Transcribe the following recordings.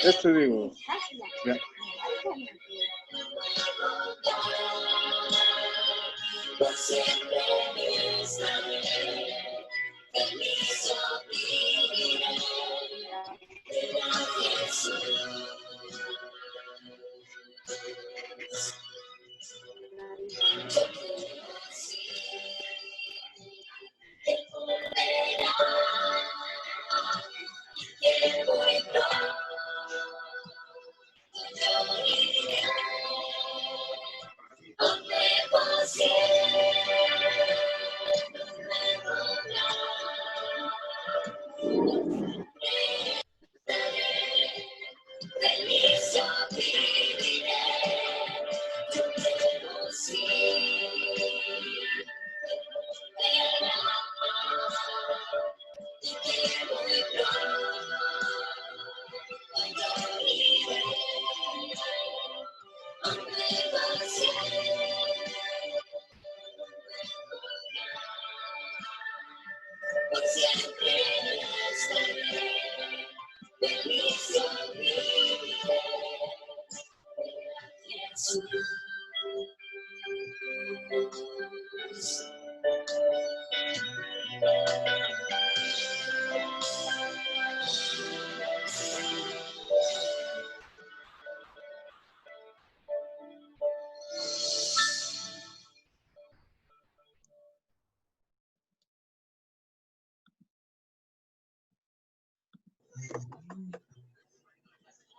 Este digo. Ya.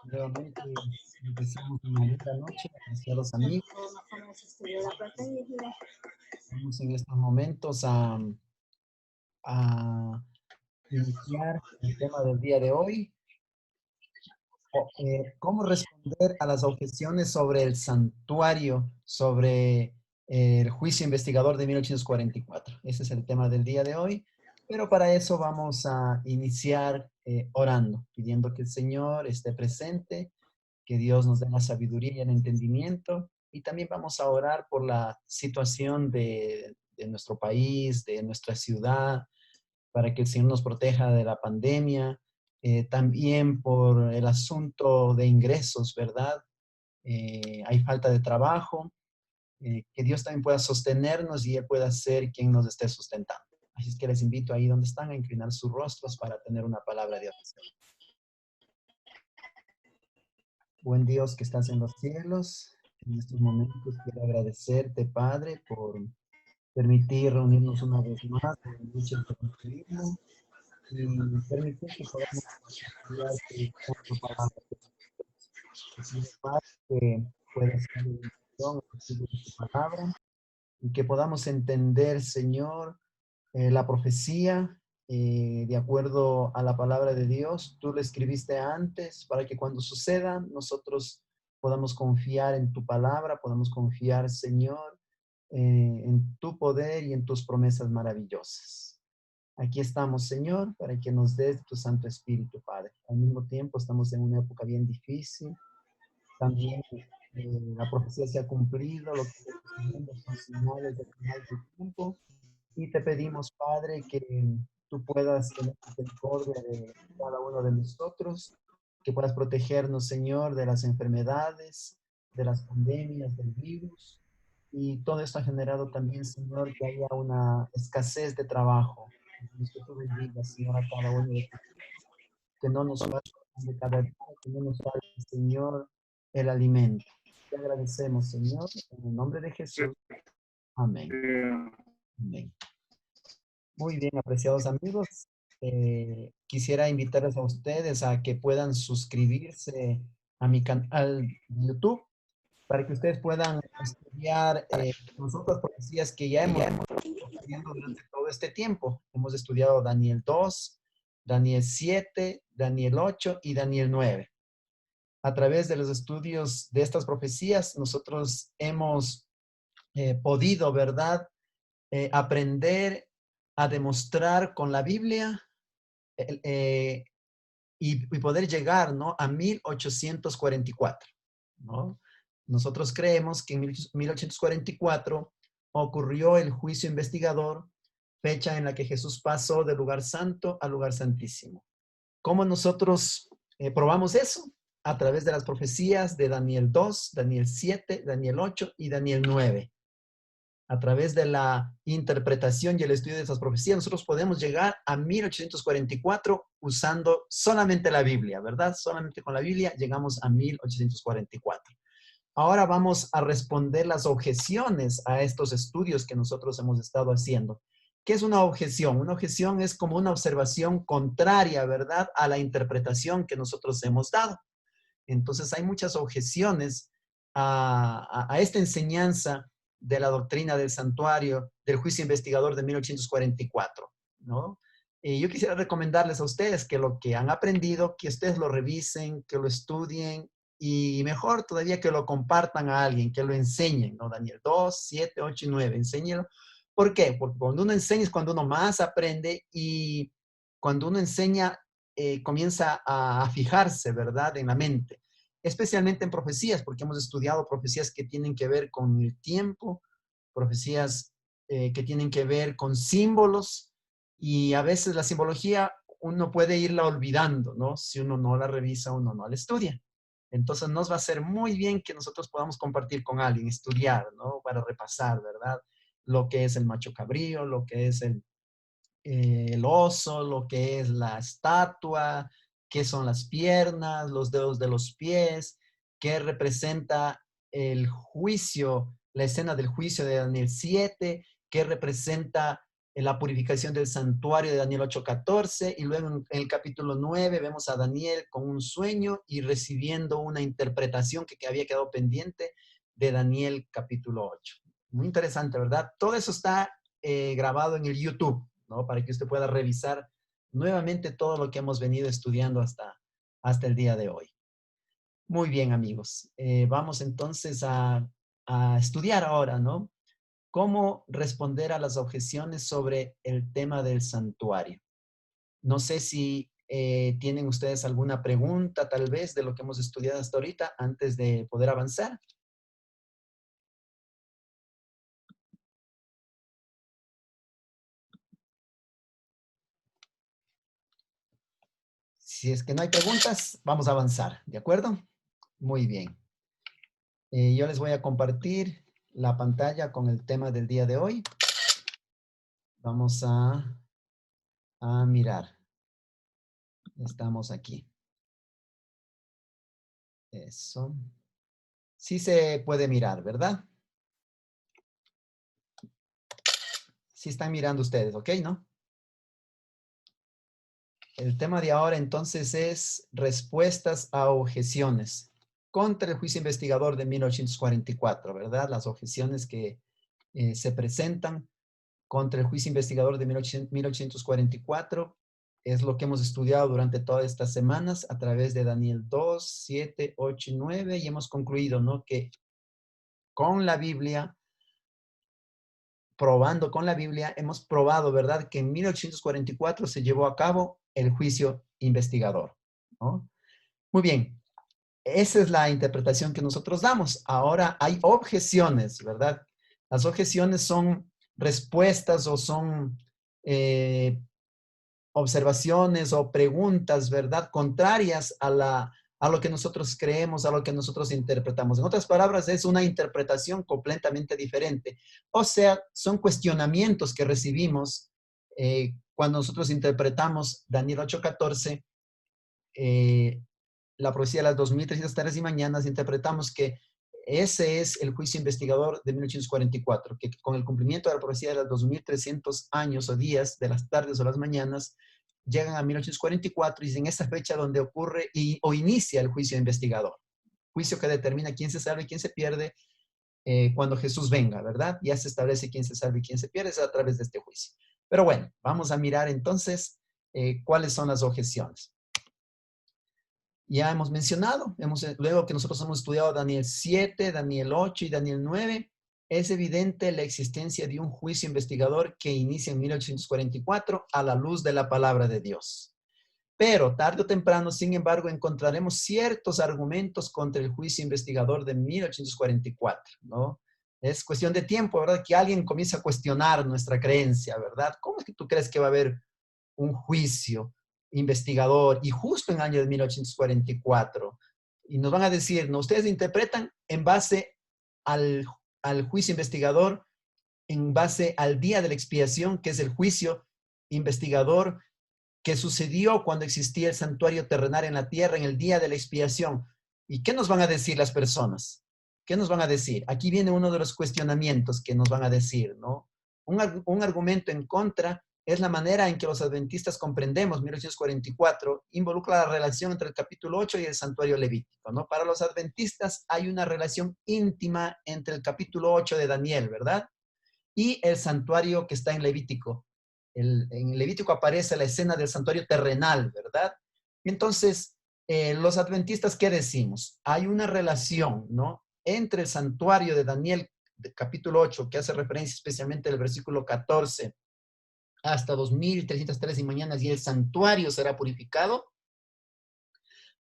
Nuevamente empezamos una linda noche, apreciados amigos. Vamos en estos momentos a iniciar el tema del día de hoy. ¿Cómo responder a las objeciones sobre el santuario, sobre el juicio investigador de 1844? Ese es el tema del día de hoy. Pero para eso vamos a iniciar orando, pidiendo que el Señor esté presente, que Dios nos dé la sabiduría y el entendimiento. Y también vamos a orar por la situación de nuestro país, de nuestra ciudad, para que el Señor nos proteja de la pandemia. También por el asunto de ingresos, ¿verdad? Hay falta de trabajo. Que Dios también pueda sostenernos y Él pueda ser quien nos esté sustentando. Así es que les invito ahí donde están a inclinar sus rostros para tener una palabra de oración. Buen Dios que estás en los cielos, en estos momentos quiero agradecerte, Padre, por permitir reunirnos una vez más en la noche de tu Hijo. y permitir que podamos estudiar tu santo palabra. Te pido, Padre, que pueda ser de bendición el estudio de tu palabra y que podamos entender, Señor, la profecía de acuerdo a la palabra de Dios. Tú la escribiste antes para que cuando suceda nosotros podamos confiar en tu palabra, podamos confiar, Señor, en tu poder y en tus promesas maravillosas. Aquí estamos, Señor, para que nos des tu Santo Espíritu, Padre. Al mismo tiempo estamos en una época bien difícil. También la profecía se ha cumplido, lo que está sucediendo son señales del final del tiempo. Y te pedimos, Padre, que tú puedas tener misericordia de cada uno de nosotros, que puedas protegernos, Señor, de las enfermedades, de las pandemias, del virus. Y todo esto ha generado también, Señor, que haya una escasez de trabajo. Que tú bendigas, Señor, a cada uno de tus hijos, que no nos falte de cada día, que no nos falte, Señor, el alimento. Te agradecemos, Señor, en el nombre de Jesús. Amén. Amén. Muy bien, apreciados amigos. Quisiera invitarles a ustedes a que puedan suscribirse a mi canal de YouTube para que ustedes puedan estudiar las otras profecías que ya hemos estudiado durante todo este tiempo. Hemos estudiado Daniel 2, Daniel 7, Daniel 8 y Daniel 9. A través de los estudios de estas profecías, nosotros hemos podido, ¿verdad?, aprender a demostrar con la Biblia y poder llegar, ¿no?, a 1844, ¿no? Nosotros creemos que en 1844 ocurrió el juicio investigador, fecha en la que Jesús pasó del lugar santo al lugar santísimo. ¿Cómo nosotros probamos eso? A través de las profecías de Daniel 2, Daniel 7, Daniel 8 y Daniel 9. A través de la interpretación y el estudio de esas profecías, nosotros podemos llegar a 1844 usando solamente la Biblia, ¿verdad? Solamente con la Biblia llegamos a 1844. Ahora vamos a responder las objeciones a estos estudios que nosotros hemos estado haciendo. ¿Qué es una objeción? Una objeción es como una observación contraria, ¿verdad?, a la interpretación que nosotros hemos dado. Entonces hay muchas objeciones a esta enseñanza de la doctrina del santuario, del juicio investigador de 1844, ¿no? Y yo quisiera recomendarles a ustedes que lo que han aprendido, que ustedes lo revisen, que lo estudien y mejor todavía que lo compartan a alguien, que lo enseñen, ¿no? Daniel 2, 7, 8 y 9, enséñelo. ¿Por qué? Porque cuando uno enseña es cuando uno más aprende y cuando uno enseña comienza a fijarse, ¿verdad?, en la mente, especialmente en profecías, porque hemos estudiado profecías que tienen que ver con el tiempo, profecías que tienen que ver con símbolos, y a veces la simbología uno puede irla olvidando, ¿no? Si uno no la revisa, uno no la estudia. Entonces nos va a ser muy bien que nosotros podamos compartir con alguien, estudiar, ¿no? Para repasar, ¿verdad? Lo que es el macho cabrío, lo que es el oso, lo que es la estatua, qué son las piernas, los dedos de los pies, qué representa el juicio, la escena del juicio de Daniel 7, qué representa la purificación del santuario de Daniel 8:14, y luego en el capítulo 9 vemos a Daniel con un sueño y recibiendo una interpretación que había quedado pendiente de Daniel capítulo 8. Muy interesante, ¿verdad? Todo eso está grabado en el YouTube, ¿no? Para que usted pueda revisar nuevamente todo lo que hemos venido estudiando hasta el día de hoy. Muy bien, amigos. Vamos entonces a estudiar ahora, ¿no? Cómo responder a las objeciones sobre el tema del santuario. No sé si tienen ustedes alguna pregunta, tal vez, de lo que hemos estudiado hasta ahorita, antes de poder avanzar. Si es que no hay preguntas, vamos a avanzar, ¿de acuerdo? Muy bien. Yo les voy a compartir la pantalla con el tema del día de hoy. Vamos a mirar. Estamos aquí. Eso. Sí se puede mirar, ¿verdad? Sí están mirando ustedes, ¿ok? ¿No? El tema de ahora entonces es respuestas a objeciones contra el juicio investigador de 1844, ¿verdad? Las objeciones que se presentan contra el juicio investigador de 1844 es lo que hemos estudiado durante todas estas semanas a través de Daniel 2, 7, 8 y 9 y hemos concluido, ¿no? Que con la Biblia, probando con la Biblia, hemos probado, ¿verdad? Que en 1844 se llevó a cabo el juicio investigador, ¿no? Muy bien, esa es la interpretación que nosotros damos. Ahora hay objeciones, ¿verdad? Las objeciones son respuestas o son observaciones o preguntas, ¿verdad? Contrarias a lo que nosotros creemos, a lo que nosotros interpretamos. En otras palabras, es una interpretación completamente diferente. O sea, son cuestionamientos que recibimos cuando nosotros interpretamos Daniel 8:14, la profecía de las 2300 tardes y mañanas, interpretamos que ese es el juicio investigador de 1844, que con el cumplimiento de la profecía de las 2300 años o días de las tardes o las mañanas, llegan a 1844 y es en esa fecha donde ocurre o inicia el juicio investigador. Juicio que determina quién se salva y quién se pierde cuando Jesús venga, ¿verdad? Ya se establece quién se salva y quién se pierde a través de este juicio. Pero bueno, vamos a mirar entonces cuáles son las objeciones. Ya hemos mencionado, luego que nosotros hemos estudiado Daniel 7, Daniel 8 y Daniel 9, es evidente la existencia de un juicio investigador que inicia en 1844 a la luz de la palabra de Dios. Pero tarde o temprano, sin embargo, encontraremos ciertos argumentos contra el juicio investigador de 1844, ¿no? Es cuestión de tiempo, ¿verdad? Que alguien comience a cuestionar nuestra creencia, ¿verdad? ¿Cómo es que tú crees que va a haber un juicio investigador y justo en el año de 1844? Y nos van a decir, ¿no? Ustedes interpretan en base al juicio investigador, en base al día de la expiación, que es el juicio investigador que sucedió cuando existía el santuario terrenal en la tierra, en el día de la expiación. ¿Y qué nos van a decir las personas? ¿Qué nos van a decir? Aquí viene uno de los cuestionamientos que nos van a decir, ¿no? Un argumento en contra es la manera en que los adventistas comprendemos 1844, involucra la relación entre el capítulo 8 y el santuario levítico, ¿no? Para los adventistas hay una relación íntima entre el capítulo 8 de Daniel, ¿verdad? Y el santuario que está en Levítico. En Levítico aparece la escena del santuario terrenal, ¿verdad? Entonces, los adventistas, ¿qué decimos? Hay una relación, ¿no? Entre el santuario de Daniel, capítulo 8, que hace referencia especialmente al versículo 14, hasta 2303 y mañanas, y el santuario será purificado.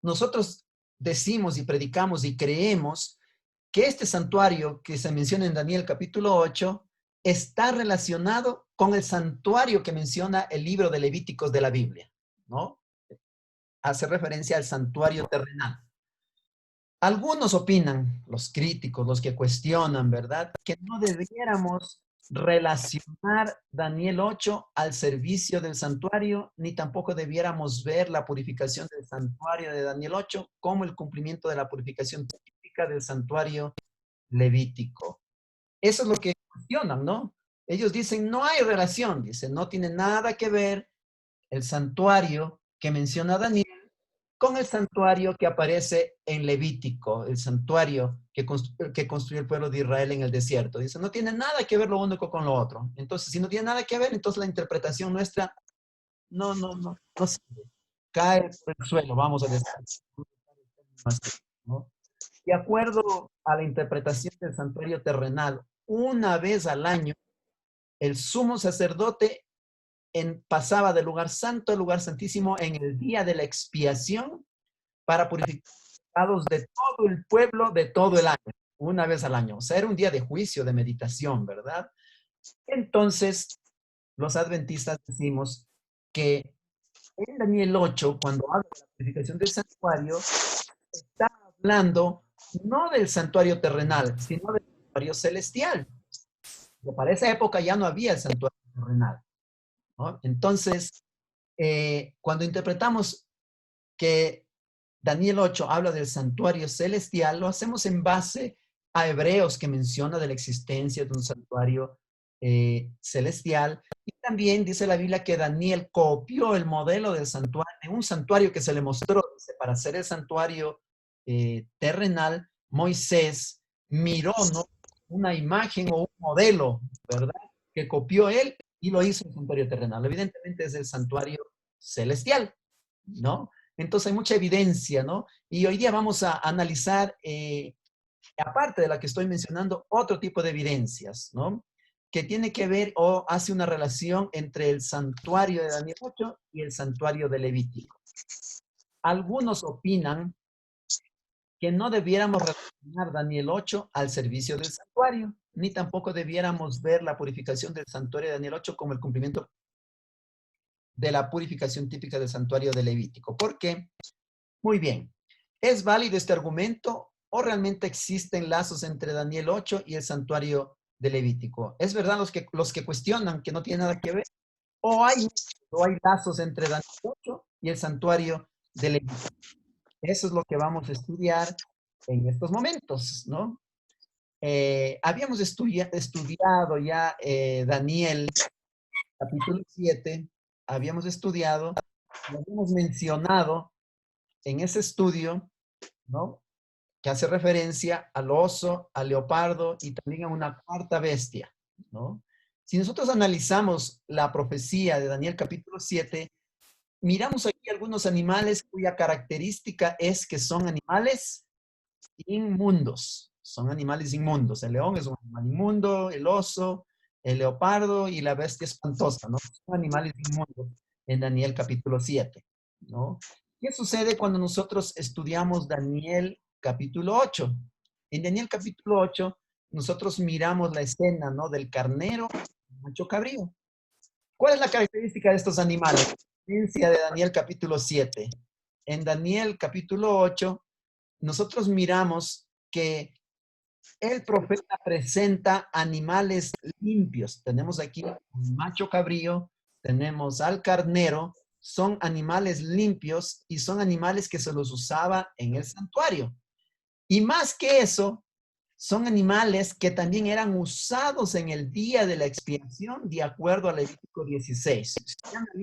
Nosotros decimos y predicamos y creemos que este santuario que se menciona en Daniel capítulo 8 está relacionado con el santuario que menciona el libro de Levíticos de la Biblia, ¿no? Hace referencia al santuario terrenal. Algunos opinan, los críticos, los que cuestionan, ¿verdad?, que no debiéramos relacionar Daniel 8 al servicio del santuario, ni tampoco debiéramos ver la purificación del santuario de Daniel 8 como el cumplimiento de la purificación típica del santuario levítico. Eso es lo que cuestionan, ¿no? Ellos dicen, no hay relación, dicen, no tiene nada que ver el santuario que menciona Daniel con el santuario que aparece en Levítico, el santuario que construyó el pueblo de Israel en el desierto. Dice, no tiene nada que ver lo único con lo otro. Entonces, si no tiene nada que ver, entonces la interpretación nuestra no sirve. Cae por el suelo, vamos a decir, ¿no? De acuerdo a la interpretación del santuario terrenal, una vez al año, el sumo sacerdote pasaba del lugar santo al lugar santísimo en el día de la expiación para purificar de todo el pueblo de todo el año, una vez al año. O sea, era un día de juicio, de meditación, ¿verdad? Entonces, los adventistas decimos que en Daniel 8, cuando habla de la purificación del santuario, está hablando no del santuario terrenal, sino del santuario celestial. Pero para esa época ya no había el santuario terrenal, ¿no? Entonces, cuando interpretamos que Daniel 8 habla del santuario celestial, lo hacemos en base a Hebreos, que menciona de la existencia de un santuario celestial, y También dice la Biblia que Daniel copió el modelo del santuario, en un santuario que se le mostró, dice, para hacer el santuario terrenal, Moisés miró, ¿no?, una imagen o un modelo, ¿verdad?, que copió él y lo hizo en el santuario terrenal. Evidentemente es el santuario celestial, ¿no? Entonces hay mucha evidencia, ¿no? Y hoy día vamos a analizar, aparte de la que estoy mencionando, otro tipo de evidencias, ¿no?, que tiene que ver o hace una relación entre el santuario de Daniel 8 y el santuario de Levítico. Algunos opinan que no debiéramos relacionar Daniel 8 al servicio del santuario, ni tampoco debiéramos ver la purificación del santuario de Daniel 8 como el cumplimiento de la purificación típica del santuario de Levítico. ¿Por qué? Muy bien. ¿Es válido este argumento o realmente existen lazos entre Daniel 8 y el santuario de Levítico? ¿Es verdad los que cuestionan que no tiene nada que ver? ¿O hay lazos entre Daniel 8 y el santuario de Levítico? Eso es lo que vamos a estudiar en estos momentos, ¿no? Habíamos estudiado ya Daniel capítulo 7, habíamos estudiado, habíamos mencionado en ese estudio, ¿no?, que hace referencia al oso, al leopardo y también a una cuarta bestia, ¿no? Si nosotros analizamos la profecía de Daniel capítulo 7, miramos aquí algunos animales cuya característica es que son animales inmundos. Son animales inmundos. El león es un animal inmundo, el oso, el leopardo y la bestia espantosa, ¿no? Son animales inmundos en Daniel capítulo 7, ¿no? ¿Qué sucede cuando nosotros estudiamos Daniel capítulo 8? En Daniel capítulo 8, nosotros miramos la escena, ¿no?, del carnero, macho cabrío. ¿Cuál es la característica de estos animales? La diferencia de Daniel capítulo 7. En Daniel capítulo 8, nosotros miramos que el profeta presenta animales limpios. Tenemos aquí un macho cabrío, tenemos al carnero, son animales limpios y son animales que se los usaba en el santuario. Y más que eso, son animales que también eran usados en el día de la expiación de acuerdo a Levítico 16. Si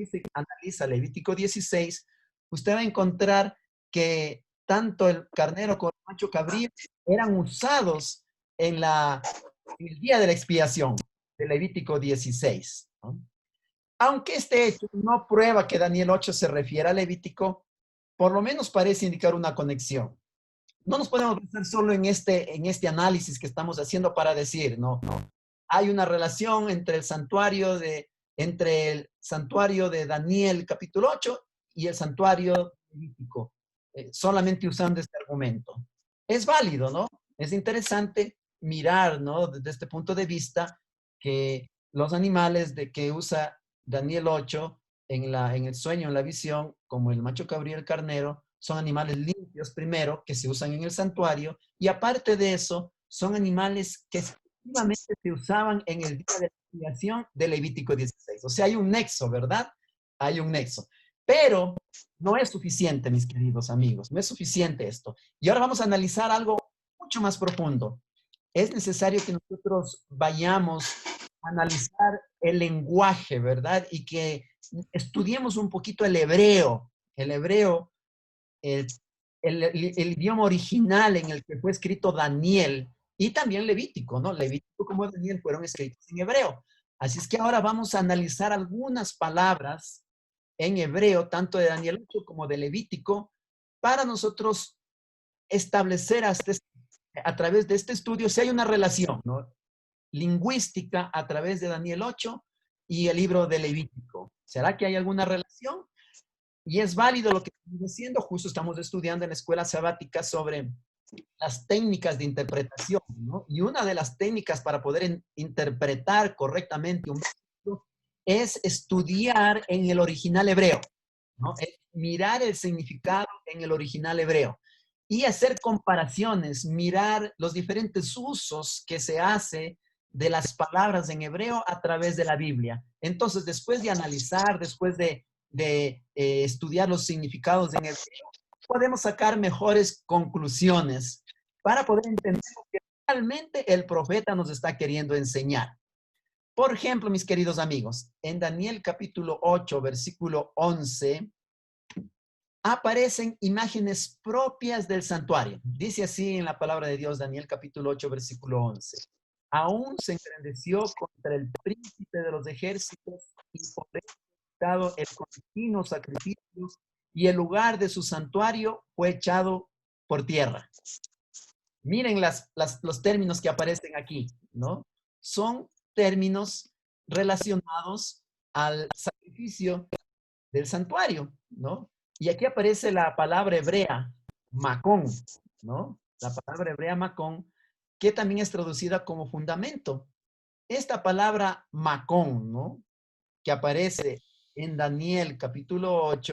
usted analiza Levítico 16, usted va a encontrar que tanto el carnero como el macho cabrío eran usados en el día de la expiación de Levítico 16, ¿no? Aunque este hecho no prueba que Daniel 8 se refiere a Levítico, por lo menos parece indicar una conexión. No nos podemos basar solo en este análisis que estamos haciendo para decir, no, hay una relación entre el santuario de Daniel capítulo 8 y el santuario levítico, solamente usando este argumento. Es válido, ¿no? Es interesante mirar, ¿no?, desde este punto de vista, que los animales de que usa Daniel 8 en el sueño, en la visión, como el macho cabrío y el carnero, son animales limpios primero, que se usan en el santuario, y aparte de eso, son animales que efectivamente se usaban en el día de la expiación de Levítico 16. O sea, hay un nexo, ¿verdad? Hay un nexo. Pero no es suficiente, mis queridos amigos, no es suficiente esto. Y ahora vamos a analizar algo mucho más profundo. Es necesario que nosotros vayamos a analizar el lenguaje, ¿verdad? Y que estudiemos un poquito el hebreo, el, el idioma original en el que fue escrito Daniel y también Levítico, ¿no? Levítico como Daniel fueron escritos en hebreo. Así es que ahora vamos a analizar algunas palabras en hebreo, tanto de Daniel 8 como de Levítico, para nosotros establecer a través de este estudio si hay una relación, ¿no?, lingüística a través de Daniel 8 y el libro de Levítico. ¿Será que hay alguna relación? Y es válido lo que estamos diciendo. Justo estamos estudiando en la escuela sabática sobre las técnicas de interpretación, ¿no? Y una de las técnicas para poder interpretar correctamente un versículo es estudiar en el original hebreo, ¿no? Es mirar el significado en el original hebreo y hacer comparaciones, mirar los diferentes usos que se hace de las palabras en hebreo a través de la Biblia. Entonces, después de analizar, después de estudiar los significados en hebreo, podemos sacar mejores conclusiones para poder entender lo que realmente el profeta nos está queriendo enseñar. Por ejemplo, mis queridos amigos, en Daniel capítulo 8, versículo 11, aparecen imágenes propias del santuario. Dice así en la palabra de Dios, Daniel capítulo 8, versículo 11. Aún se engrandeció contra el príncipe de los ejércitos y por él dado el continuo sacrificio y el lugar de su santuario fue echado por tierra. Miren los términos que aparecen aquí, ¿no? Son términos relacionados al sacrificio del santuario, ¿no? Y aquí aparece la palabra hebrea, macón, ¿no? La palabra hebrea macón, que también es traducida como fundamento. Esta palabra macón, ¿no? Que aparece en Daniel capítulo 8,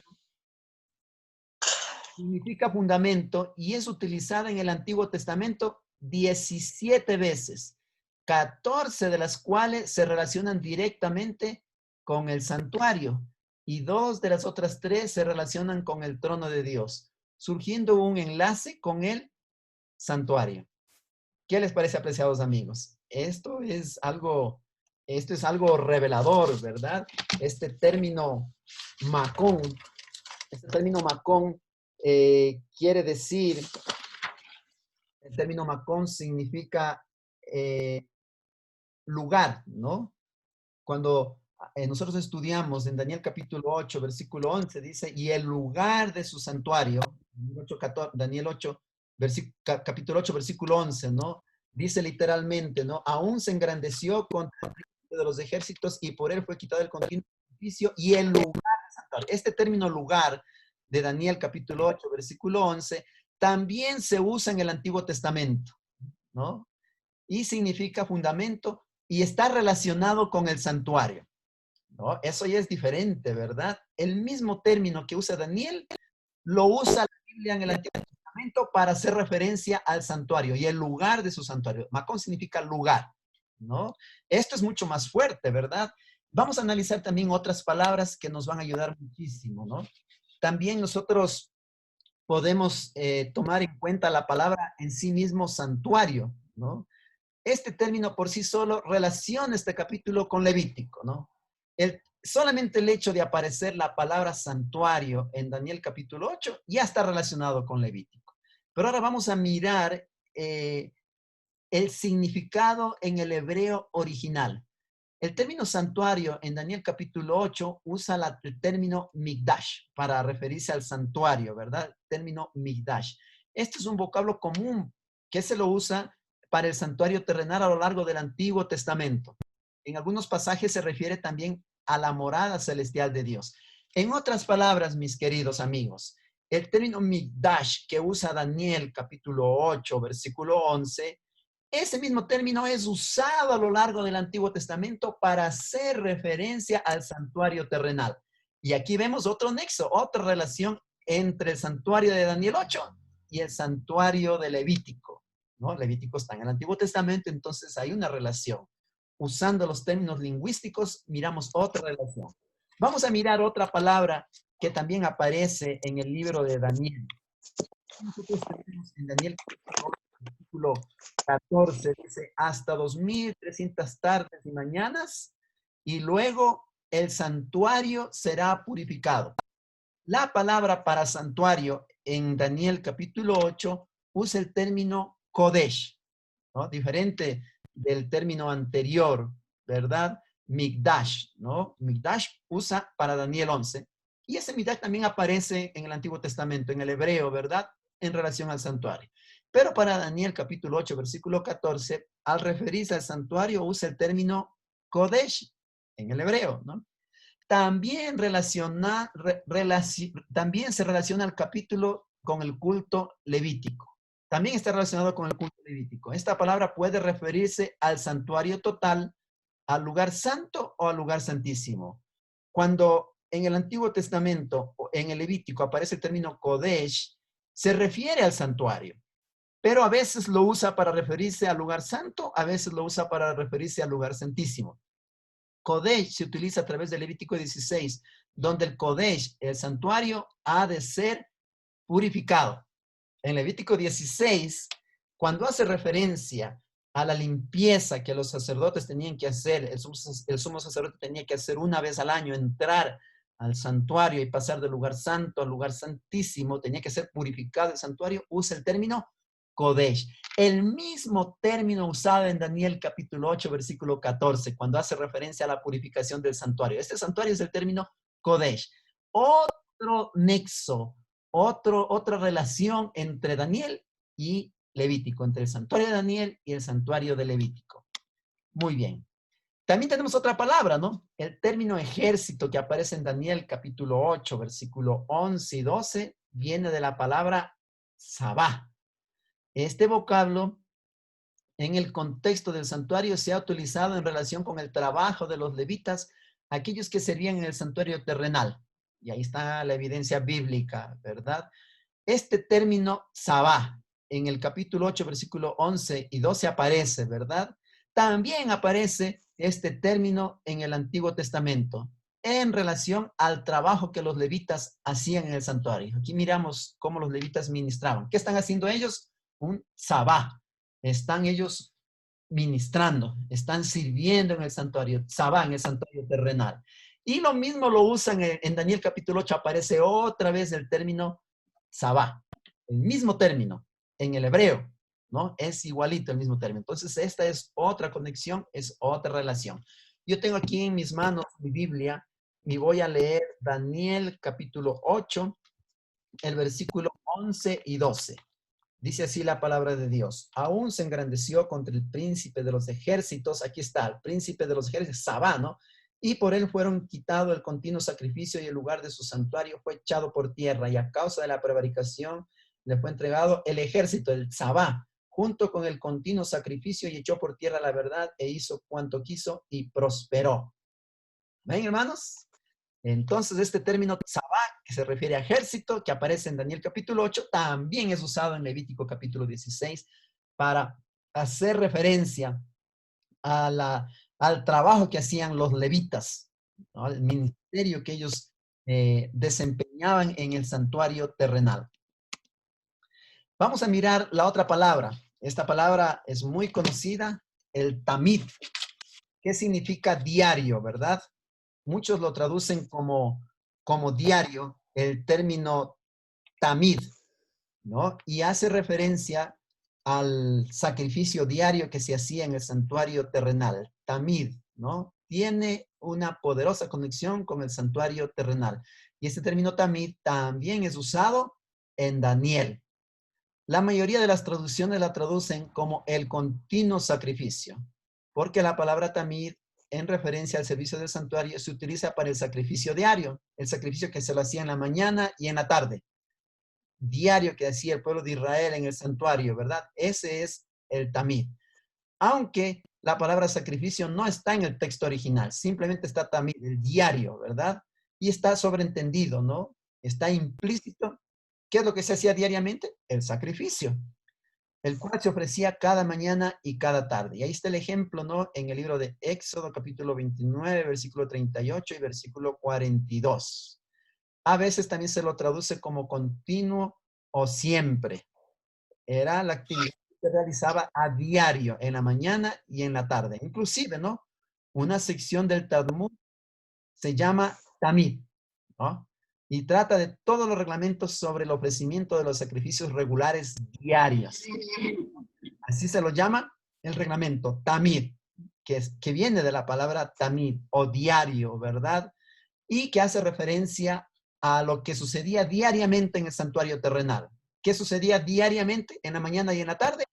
significa fundamento y es utilizada en el Antiguo Testamento 17 veces, 14 de las cuales se relacionan directamente con el santuario y 2 de las otras 3 se relacionan con el trono de Dios, surgiendo un enlace con el santuario. ¿Qué les parece, apreciados amigos? Esto es algo revelador, ¿verdad? Este término macón, quiere decir, el término macón significa lugar, ¿no? Cuando nosotros estudiamos en Daniel capítulo 8, versículo 11, dice, y el lugar de su santuario, Daniel 8, capítulo 8, versículo 11, ¿no? Dice literalmente, ¿no? Aún se engrandeció contra el príncipe de los ejércitos y por él fue quitado el continuo sacrificio y el lugar del santuario. Este término lugar de Daniel capítulo 8, versículo 11, también se usa en el Antiguo Testamento, ¿no? Y significa fundamento y está relacionado con el santuario, ¿no? Eso ya es diferente, ¿verdad? El mismo término que usa Daniel lo usa la Biblia en el Antiguo Testamento para hacer referencia al santuario y el lugar de su santuario. Macón significa lugar, ¿no? Esto es mucho más fuerte, ¿verdad? Vamos a analizar también otras palabras que nos van a ayudar muchísimo, ¿no? También nosotros podemos tomar en cuenta la palabra en sí mismo santuario, ¿no? Este término por sí solo relaciona este capítulo con Levítico, ¿no? Solamente el hecho de aparecer la palabra santuario en Daniel capítulo 8 ya está relacionado con Levítico. Pero ahora vamos a mirar el significado en el hebreo original. El término santuario en Daniel capítulo 8 usa el término Migdash para referirse al santuario, ¿verdad? El término Migdash. Este es un vocablo común que se lo usa para el santuario terrenal a lo largo del Antiguo Testamento. En algunos pasajes se refiere también a la morada celestial de Dios. En otras palabras, mis queridos amigos, el término Migdash que usa Daniel capítulo 8, versículo 11, ese mismo término es usado a lo largo del Antiguo Testamento para hacer referencia al santuario terrenal. Y aquí vemos otro nexo, otra relación entre el santuario de Daniel 8 y el santuario de Levítico, ¿no? Levítico está en el Antiguo Testamento, entonces hay una relación. Usando los términos lingüísticos, miramos otra relación. Vamos a mirar otra palabra que también aparece en el libro de Daniel. Nosotros tenemos en Daniel capítulo 14, dice, hasta 2300 tardes y mañanas, y luego el santuario será purificado. La palabra para santuario en Daniel capítulo 8 usa el término Kodesh, ¿no? Diferente del término anterior, ¿verdad? Migdash, ¿no? Migdash usa para Daniel 11. Y ese Migdash también aparece en el Antiguo Testamento, en el hebreo, ¿verdad? En relación al santuario. Pero para Daniel capítulo 8, versículo 14, al referirse al santuario usa el término Kodesh en el hebreo, ¿no? También, también se relaciona el capítulo con el culto levítico. También está relacionado con el culto levítico. Esta palabra puede referirse al santuario total, al lugar santo o al lugar santísimo. Cuando en el Antiguo Testamento o en el Levítico aparece el término Kodesh, se refiere al santuario, pero a veces lo usa para referirse al lugar santo, a veces lo usa para referirse al lugar santísimo. Kodesh se utiliza a través de Levítico 16, donde el Kodesh, el santuario, ha de ser purificado. En Levítico 16, cuando hace referencia a la limpieza que los sacerdotes tenían que hacer, el sumo sacerdote tenía que hacer una vez al año, entrar al santuario y pasar del lugar santo al lugar santísimo, tenía que ser purificado el santuario, usa el término Kodesh. El mismo término usado en Daniel capítulo 8, versículo 14, cuando hace referencia a la purificación del santuario. Este santuario es el término Kodesh. Otro nexo, otra relación entre Daniel y Levítico, entre el santuario de Daniel y el santuario de Levítico. Muy bien. También tenemos otra palabra, ¿no? El término ejército que aparece en Daniel capítulo 8, versículo 11 y 12, viene de la palabra Sabá. Este vocablo en el contexto del santuario se ha utilizado en relación con el trabajo de los levitas, aquellos que servían en el santuario terrenal. Y ahí está la evidencia bíblica, ¿verdad? Este término Sabá en el capítulo 8, versículo 11 y 12 aparece, ¿verdad? También aparece este término en el Antiguo Testamento en relación al trabajo que los levitas hacían en el santuario. Aquí miramos cómo los levitas ministraban. ¿Qué están haciendo ellos? Un sabá. Están ellos ministrando, están sirviendo en el santuario, sabá, en el santuario terrenal. Y lo mismo lo usan en Daniel capítulo 8, aparece otra vez el término sabá, el mismo término en el hebreo, ¿no? Es igualito el mismo término. Entonces, esta es otra conexión, es otra relación. Yo tengo aquí en mis manos mi Biblia y voy a leer Daniel capítulo 8, el versículo 11 y 12. Dice así la palabra de Dios. Aún se engrandeció contra el príncipe de los ejércitos. Aquí está, el príncipe de los ejércitos, Sabá, ¿no? Y por él fueron quitado el continuo sacrificio y el lugar de su santuario fue echado por tierra. Y a causa de la prevaricación le fue entregado el ejército, el Sabá, junto con el continuo sacrificio y echó por tierra la verdad e hizo cuanto quiso y prosperó. ¿Ven, hermanos? Entonces, este término Sabá, que se refiere a ejército, que aparece en Daniel capítulo 8, también es usado en Levítico capítulo 16 para hacer referencia al trabajo que hacían los levitas, ¿no? Al ministerio que ellos desempeñaban en el santuario terrenal. Vamos a mirar la otra palabra. Esta palabra es muy conocida, el tamid. ¿Qué significa diario, verdad? Muchos lo traducen como diario, el término tamid, ¿no? Y hace referencia al sacrificio diario que se hacía en el santuario terrenal, tamid, ¿no? Tiene una poderosa conexión con el santuario terrenal. Y este término tamid también es usado en Daniel. La mayoría de las traducciones la traducen como el continuo sacrificio, porque la palabra tamid en referencia al servicio del santuario se utiliza para el sacrificio diario, el sacrificio que se lo hacía en la mañana y en la tarde, diario que hacía el pueblo de Israel en el santuario, ¿verdad? Ese es el tamid. Aunque la palabra sacrificio no está en el texto original, simplemente está tamid, el diario, ¿verdad? Y está sobreentendido, ¿no? Está implícito. ¿Qué es lo que se hacía diariamente? El sacrificio, el cual se ofrecía cada mañana y cada tarde. Y ahí está el ejemplo, ¿no? En el libro de Éxodo, capítulo 29, versículo 38 y versículo 42. A veces también se lo traduce como continuo o siempre. Era la actividad que se realizaba a diario, en la mañana y en la tarde. Inclusive, ¿no? Una sección del Talmud se llama Tamid, ¿no? Y trata de todos los reglamentos sobre el ofrecimiento de los sacrificios regulares diarios. Así se lo llama el reglamento, Tamid, que viene de la palabra Tamid o diario, ¿verdad? Y que hace referencia a lo que sucedía diariamente en el santuario terrenal. ¿Qué sucedía diariamente en la mañana y en la tarde?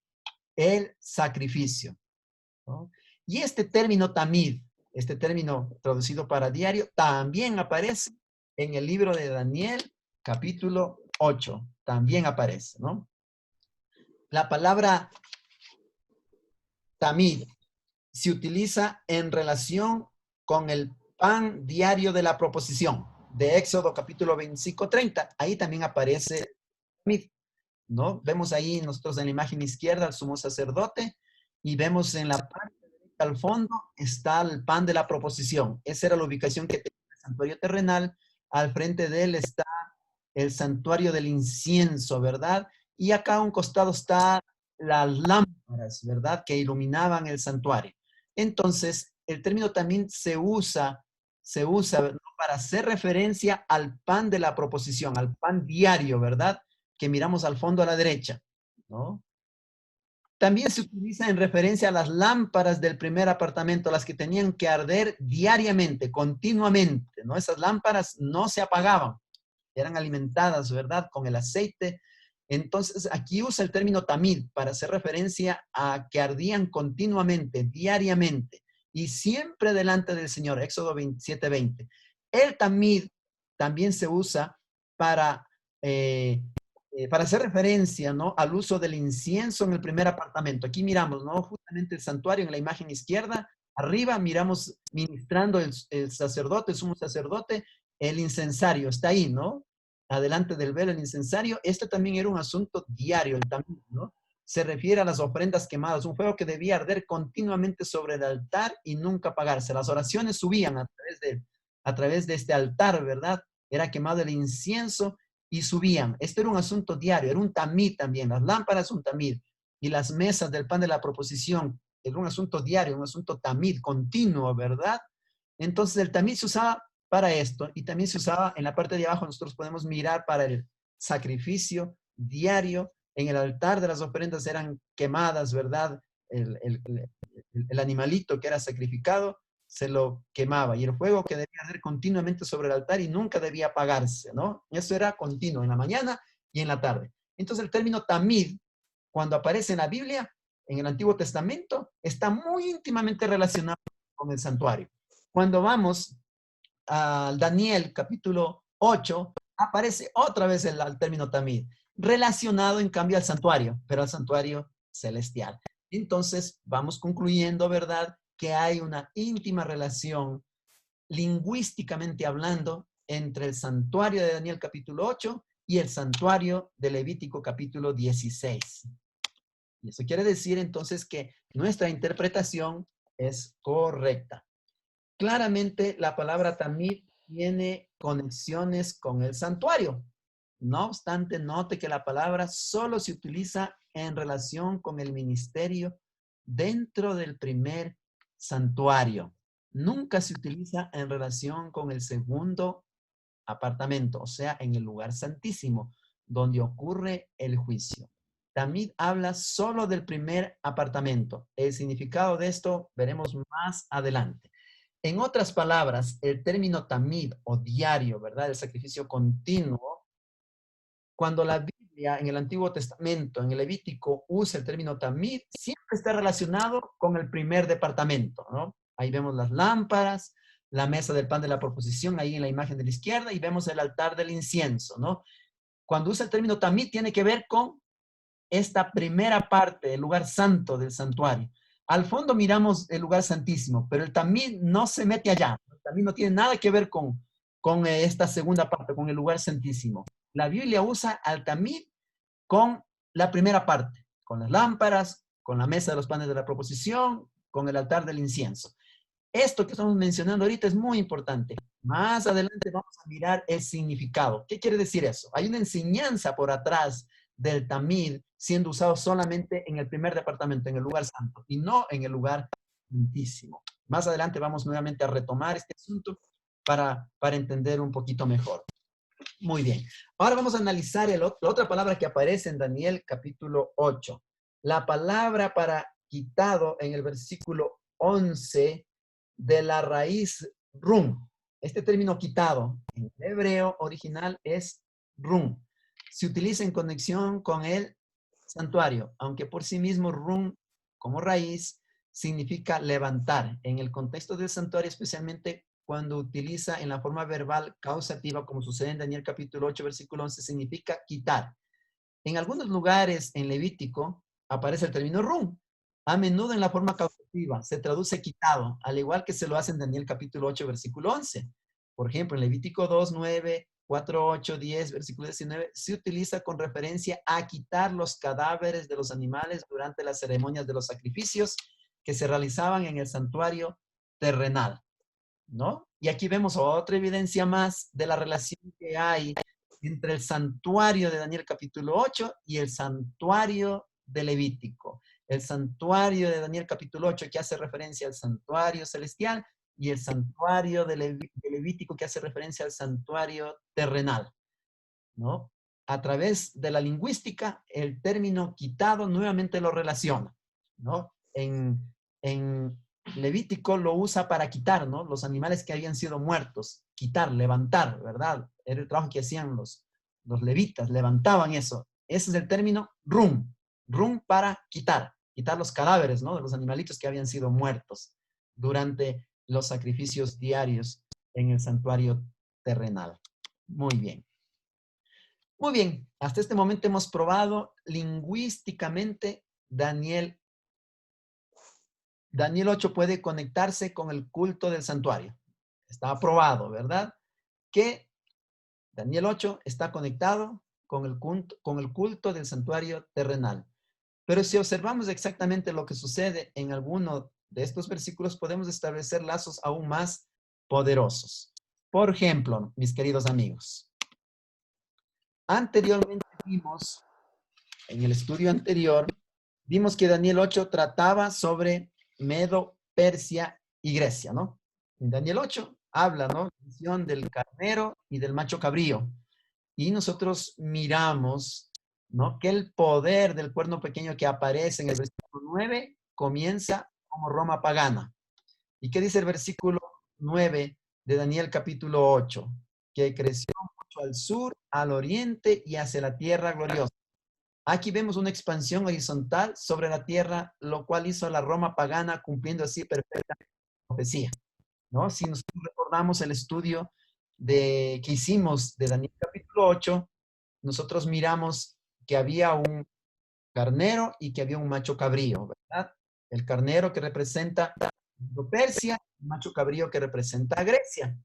El sacrificio, ¿no? Y este término Tamid, este término traducido para diario, también aparece en el libro de Daniel, capítulo 8. También aparece, ¿no? La palabra Tamid se utiliza en relación con el pan diario de la proposición de Éxodo capítulo 25:30. Ahí también aparece Tamid, ¿no? Vemos ahí nosotros en la imagen izquierda al sumo sacerdote y vemos en la parte derecha al fondo está el pan de la proposición. Esa era la ubicación que tenía el santuario terrenal. Al frente de él está el santuario del incienso, ¿verdad? Y acá a un costado está la lámpara lámparas, ¿verdad? Que iluminaban el santuario. Entonces, el término también se usa ¿no? Para hacer referencia al pan de la proposición, al pan diario, ¿verdad? Que miramos al fondo a la derecha, ¿no? También se utiliza en referencia a las lámparas del primer apartamento, las que tenían que arder diariamente, continuamente, ¿no? Esas lámparas no se apagaban, eran alimentadas, ¿verdad? Con el aceite. Entonces, aquí usa el término tamid para hacer referencia a que ardían continuamente, diariamente, y siempre delante del Señor. Éxodo 27:20. El tamid también se usa para, para hacer referencia, ¿no? Al uso del incienso en el primer apartamento. Aquí miramos, ¿no? Justamente el santuario en la imagen izquierda. Arriba miramos ministrando el sacerdote, el sumo sacerdote, el incensario. Está ahí, ¿no? Adelante del velo, el incensario. Este también era un asunto diario, el tamid, ¿no? Se refiere a las ofrendas quemadas, un fuego que debía arder continuamente sobre el altar y nunca apagarse. Las oraciones subían a través de este altar, ¿verdad? Era quemado el incienso y subían. Este era un asunto diario, era un tamid también. Las lámparas, un tamid. Y las mesas del pan de la proposición, era un asunto diario, un asunto tamid, continuo, ¿verdad? Entonces el tamid se usaba para esto y también se usaba en la parte de abajo, nosotros podemos mirar para el sacrificio diario. En el altar de las ofrendas eran quemadas, ¿verdad? El animalito que era sacrificado se lo quemaba y el fuego que debía arder continuamente sobre el altar y nunca debía apagarse, ¿no? Eso era continuo en la mañana y en la tarde. Entonces el término tamid, cuando aparece en la Biblia, en el Antiguo Testamento, está muy íntimamente relacionado con el santuario. Cuando vamos al Daniel capítulo 8, aparece otra vez el término tamid, relacionado en cambio al santuario, pero al santuario celestial. Entonces, vamos concluyendo, ¿verdad? Que hay una íntima relación lingüísticamente hablando entre el santuario de Daniel capítulo 8 y el santuario de Levítico capítulo 16. Y eso quiere decir entonces que nuestra interpretación es correcta. Claramente la palabra tamid tiene conexiones con el santuario. No obstante, note que la palabra solo se utiliza en relación con el ministerio dentro del primer santuario. Nunca se utiliza en relación con el segundo apartamento, o sea, en el lugar santísimo, donde ocurre el juicio. Tamid habla solo del primer apartamento. El significado de esto veremos más adelante. En otras palabras, el término tamid o diario, ¿verdad? El sacrificio continuo, cuando la Biblia en el Antiguo Testamento, en el Levítico, usa el término tamid, siempre está relacionado con el primer departamento, ¿no? Ahí vemos las lámparas, la mesa del pan de la proposición, ahí en la imagen de la izquierda, y vemos el altar del incienso, ¿no? Cuando usa el término tamid, tiene que ver con esta primera parte, el lugar santo del santuario. Al fondo miramos el lugar santísimo, pero el tamid no se mete allá. El tamid no tiene nada que ver con esta segunda parte, con el lugar santísimo. La Biblia usa al tamid con la primera parte, con las lámparas, con la mesa de los panes de la proposición, con el altar del incienso. Esto que estamos mencionando ahorita es muy importante. Más adelante vamos a mirar el significado. ¿Qué quiere decir eso? Hay una enseñanza por atrás del tamid siendo usado solamente en el primer departamento, en el lugar santo, y no en el lugar santísimo. Más adelante vamos nuevamente a retomar este asunto para entender un poquito mejor. Muy bien. Ahora vamos a analizar la otra palabra que aparece en Daniel capítulo 8. La palabra para quitado en el versículo 11 de la raíz rum. Este término quitado en hebreo original es rum. Se utiliza en conexión con el santuario, aunque por sí mismo rum como raíz significa levantar. En el contexto del santuario, especialmente cuando utiliza en la forma verbal causativa, como sucede en Daniel capítulo 8, versículo 11, significa quitar. En algunos lugares en Levítico aparece el término rum. A menudo en la forma causativa se traduce quitado, al igual que se lo hace en Daniel capítulo 8, versículo 11. Por ejemplo, en Levítico 2, 9, 4, 8, 10, versículo 19, se utiliza con referencia a quitar los cadáveres de los animales durante las ceremonias de los sacrificios que se realizaban en el santuario terrenal, ¿no? Y aquí vemos otra evidencia más de la relación que hay entre el santuario de Daniel capítulo 8 y el santuario de Levítico. el santuario de Daniel capítulo 8 que hace referencia al santuario celestial y el santuario de Levítico que hace referencia al santuario terrenal, ¿no? A través de la lingüística, el término quitado nuevamente lo relaciona, ¿no? En Levítico lo usa para quitar, ¿no? Los animales que habían sido muertos, quitar, levantar, ¿verdad? Era el trabajo que hacían los levitas, levantaban eso. Ese es el término rum para quitar los cadáveres, ¿no? De los animalitos que habían sido muertos durante los sacrificios diarios en el santuario terrenal. Muy bien. Muy bien, hasta este momento hemos probado lingüísticamente Daniel 8 puede conectarse con el culto del santuario. Está aprobado, ¿verdad? Que Daniel 8 está conectado con el culto del santuario terrenal. Pero si observamos exactamente lo que sucede en alguno de estos versículos, podemos establecer lazos aún más poderosos. Por ejemplo, mis queridos amigos, anteriormente vimos, en el estudio anterior, vimos que Daniel 8 trataba sobre Medo, Persia y Grecia, ¿no? En Daniel 8 habla, ¿no? La visión del carnero y del macho cabrío. Y nosotros miramos, ¿no? Que el poder del cuerno pequeño que aparece en el versículo 9 comienza como Roma pagana. ¿Y qué dice el versículo 9 de Daniel capítulo 8? Que creció mucho al sur, al oriente y hacia la tierra gloriosa. Aquí vemos una expansión horizontal sobre la tierra, lo cual hizo la Roma pagana cumpliendo así perfecta profecía, ¿no? Si nosotros recordamos el estudio que hicimos de Daniel capítulo 8, nosotros miramos que había un carnero y que había un macho cabrío, ¿verdad? El carnero que representa Persia, el macho cabrío que representa a Grecia.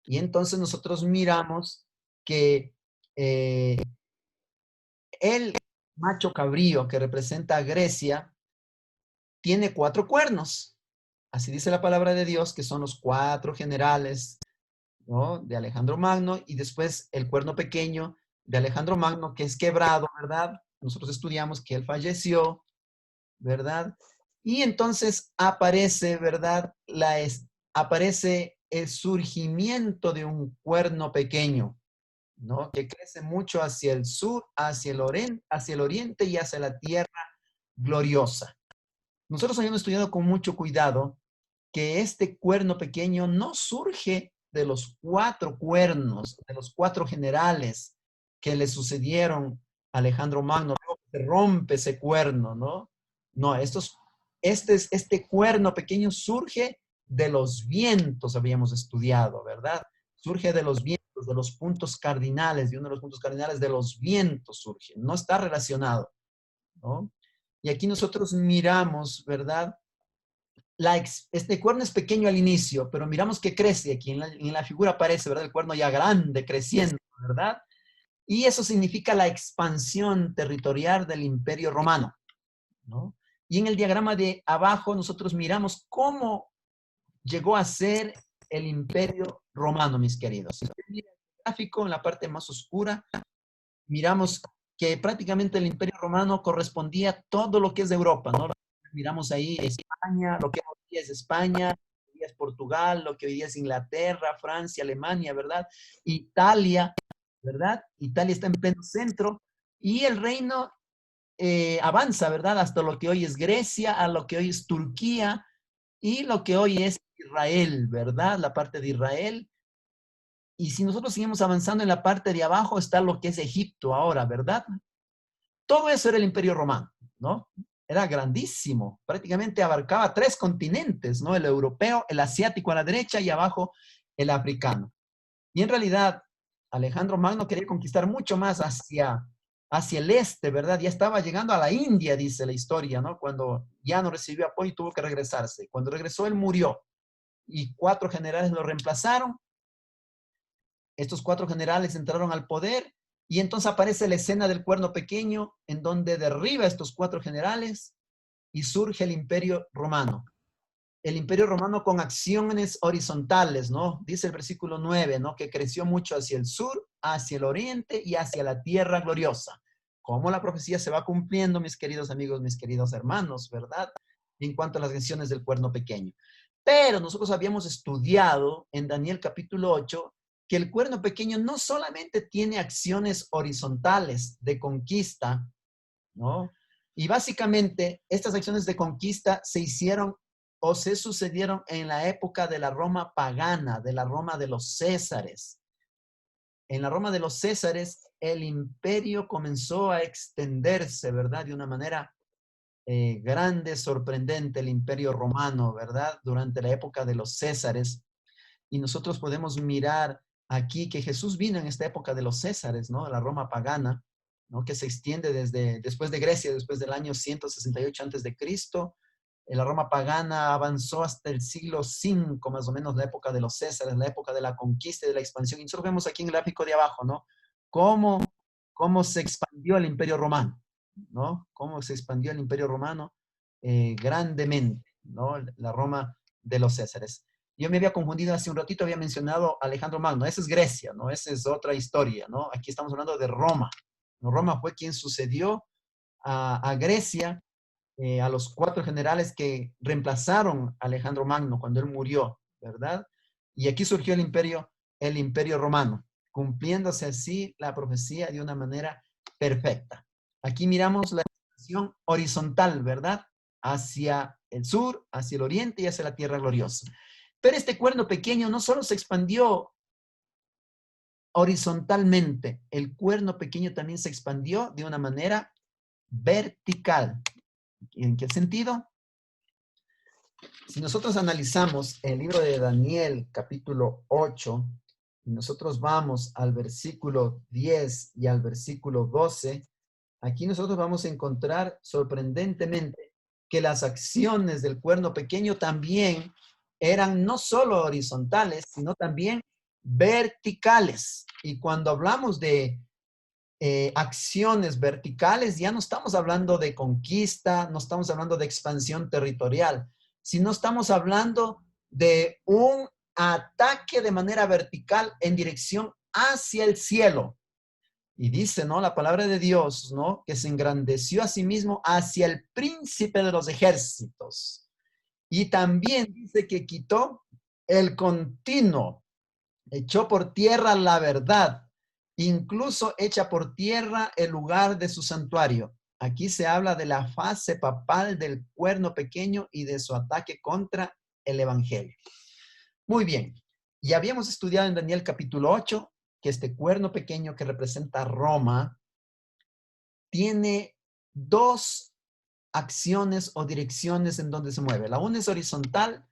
Y entonces nosotros miramos que el macho cabrío que representa a Grecia tiene 4 cuernos. Así dice la palabra de Dios, que son los 4 generales, ¿no? De Alejandro Magno, y después el cuerno pequeño de Alejandro Magno, que es quebrado, ¿verdad? Nosotros estudiamos que él falleció, ¿verdad? Y entonces aparece, ¿verdad? Aparece el surgimiento de un cuerno pequeño, ¿no? Que crece mucho hacia el sur, hacia el oriente y hacia la tierra gloriosa. Nosotros habíamos estudiado con mucho cuidado que este cuerno pequeño no surge de los 4 cuernos, de los 4 generales que le sucedieron a Alejandro Magno. Se rompe ese cuerno, ¿no? No, este cuerno pequeño surge de los vientos, habíamos estudiado, ¿verdad? Surge de los vientos, de los puntos cardinales, de uno de los puntos cardinales de los vientos surge, no está relacionado, ¿no? Y aquí nosotros miramos, ¿verdad? Este cuerno es pequeño al inicio, pero miramos que crece aquí, en la figura aparece, ¿verdad? El cuerno ya grande, creciendo, ¿verdad? Y eso significa la expansión territorial del Imperio Romano, ¿no? Y en el diagrama de abajo nosotros miramos cómo llegó a ser el Imperio Romano, mis queridos. Si usted mira el gráfico en la parte más oscura, miramos que prácticamente el Imperio Romano correspondía a todo lo que es de Europa, ¿no? Miramos ahí España, lo que hoy día es España, lo que hoy día es Portugal, lo que hoy día es Inglaterra, Francia, Alemania, ¿verdad? Italia, ¿verdad? Italia está en pleno centro y el reino avanza, ¿verdad? Hasta lo que hoy es Grecia, a lo que hoy es Turquía y lo que hoy es Israel, ¿verdad? La parte de Israel. Y si nosotros seguimos avanzando en la parte de abajo, está lo que es Egipto ahora, ¿verdad? Todo eso era el Imperio Romano, ¿no? Era grandísimo, prácticamente abarcaba 3 continentes, ¿no? El europeo, el asiático a la derecha y abajo el africano. Y en realidad, Alejandro Magno quería conquistar mucho más hacia el este, ¿verdad? Ya estaba llegando a la India, dice la historia, ¿no? Cuando ya no recibió apoyo y tuvo que regresarse. Cuando regresó, él murió y 4 generales lo reemplazaron. Estos 4 generales entraron al poder y entonces aparece la escena del cuerno pequeño en donde derriba a estos 4 generales y surge el Imperio Romano. El Imperio Romano con acciones horizontales, ¿no? Dice el versículo 9, ¿no? Que creció mucho hacia el sur, hacia el oriente y hacia la tierra gloriosa. cómo la profecía se va cumpliendo, mis queridos amigos, mis queridos hermanos, ¿verdad? En cuanto a las acciones del cuerno pequeño. Pero nosotros habíamos estudiado en Daniel capítulo 8 que el cuerno pequeño no solamente tiene acciones horizontales de conquista, ¿no? Y básicamente estas acciones de conquista se hicieron o se sucedieron en la época de la Roma pagana, de la Roma de los Césares. En la Roma de los Césares, el imperio comenzó a extenderse, ¿verdad? De una manera grande, sorprendente, el imperio romano, ¿verdad? Durante la época de los Césares. Y nosotros podemos mirar aquí que Jesús vino en esta época de los Césares, ¿no? La Roma pagana, ¿no? Que se extiende desde después de Grecia, después del año 168 antes de Cristo. La Roma pagana avanzó hasta el siglo V, más o menos, la época de los Césares, la época de la conquista y de la expansión. Y nosotros vemos aquí en el gráfico de abajo, ¿no? Cómo se expandió el imperio romano, ¿no? Cómo se expandió el imperio romano grandemente, ¿no? La Roma de los Césares. Yo me había confundido hace un ratito, había mencionado Alejandro Magno. Esa es Grecia, ¿no? Esa es otra historia, ¿no? Aquí estamos hablando de Roma. ¿No? Roma fue quien sucedió a Grecia, a los 4 generales que reemplazaron a Alejandro Magno cuando él murió, ¿verdad? Y aquí surgió el imperio romano, cumpliéndose así la profecía de una manera perfecta. Aquí miramos la expansión horizontal, ¿verdad? Hacia el sur, hacia el oriente y hacia la tierra gloriosa. Pero este cuerno pequeño no solo se expandió horizontalmente, el cuerno pequeño también se expandió de una manera vertical. ¿En qué sentido? Si nosotros analizamos el libro de Daniel, capítulo 8, y nosotros vamos al versículo 10 y al versículo 12, aquí nosotros vamos a encontrar sorprendentemente que las acciones del cuerno pequeño también eran no solo horizontales, sino también verticales. Y cuando hablamos de acciones verticales, ya no estamos hablando de conquista, no estamos hablando de expansión territorial, sino estamos hablando de un ataque de manera vertical en dirección hacia el cielo. Y dice, ¿no? La palabra de Dios, ¿no? Que se engrandeció a sí mismo hacia el príncipe de los ejércitos. Y también dice que quitó el continuo, echó por tierra la verdad, incluso echa por tierra el lugar de su santuario. Aquí se habla de la fase papal del cuerno pequeño y de su ataque contra el evangelio. Muy bien, y habíamos estudiado en Daniel capítulo 8 que este cuerno pequeño que representa Roma tiene 2 acciones o direcciones en donde se mueve. La una es horizontal,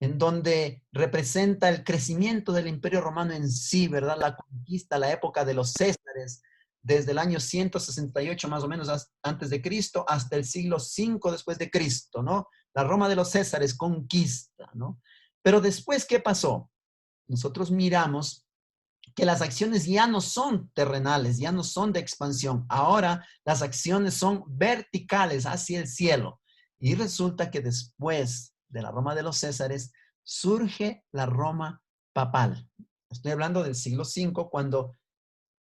en donde representa el crecimiento del Imperio Romano en sí, ¿verdad? La conquista, la época de los Césares, desde el año 168 más o menos antes de Cristo hasta el siglo V después de Cristo, ¿no? La Roma de los Césares conquista, ¿no? Pero después, ¿qué pasó? Nosotros miramos que las acciones ya no son terrenales, ya no son de expansión. Ahora las acciones son verticales hacia el cielo. Y resulta que después de la Roma de los Césares surge la Roma papal. Estoy hablando del siglo V, cuando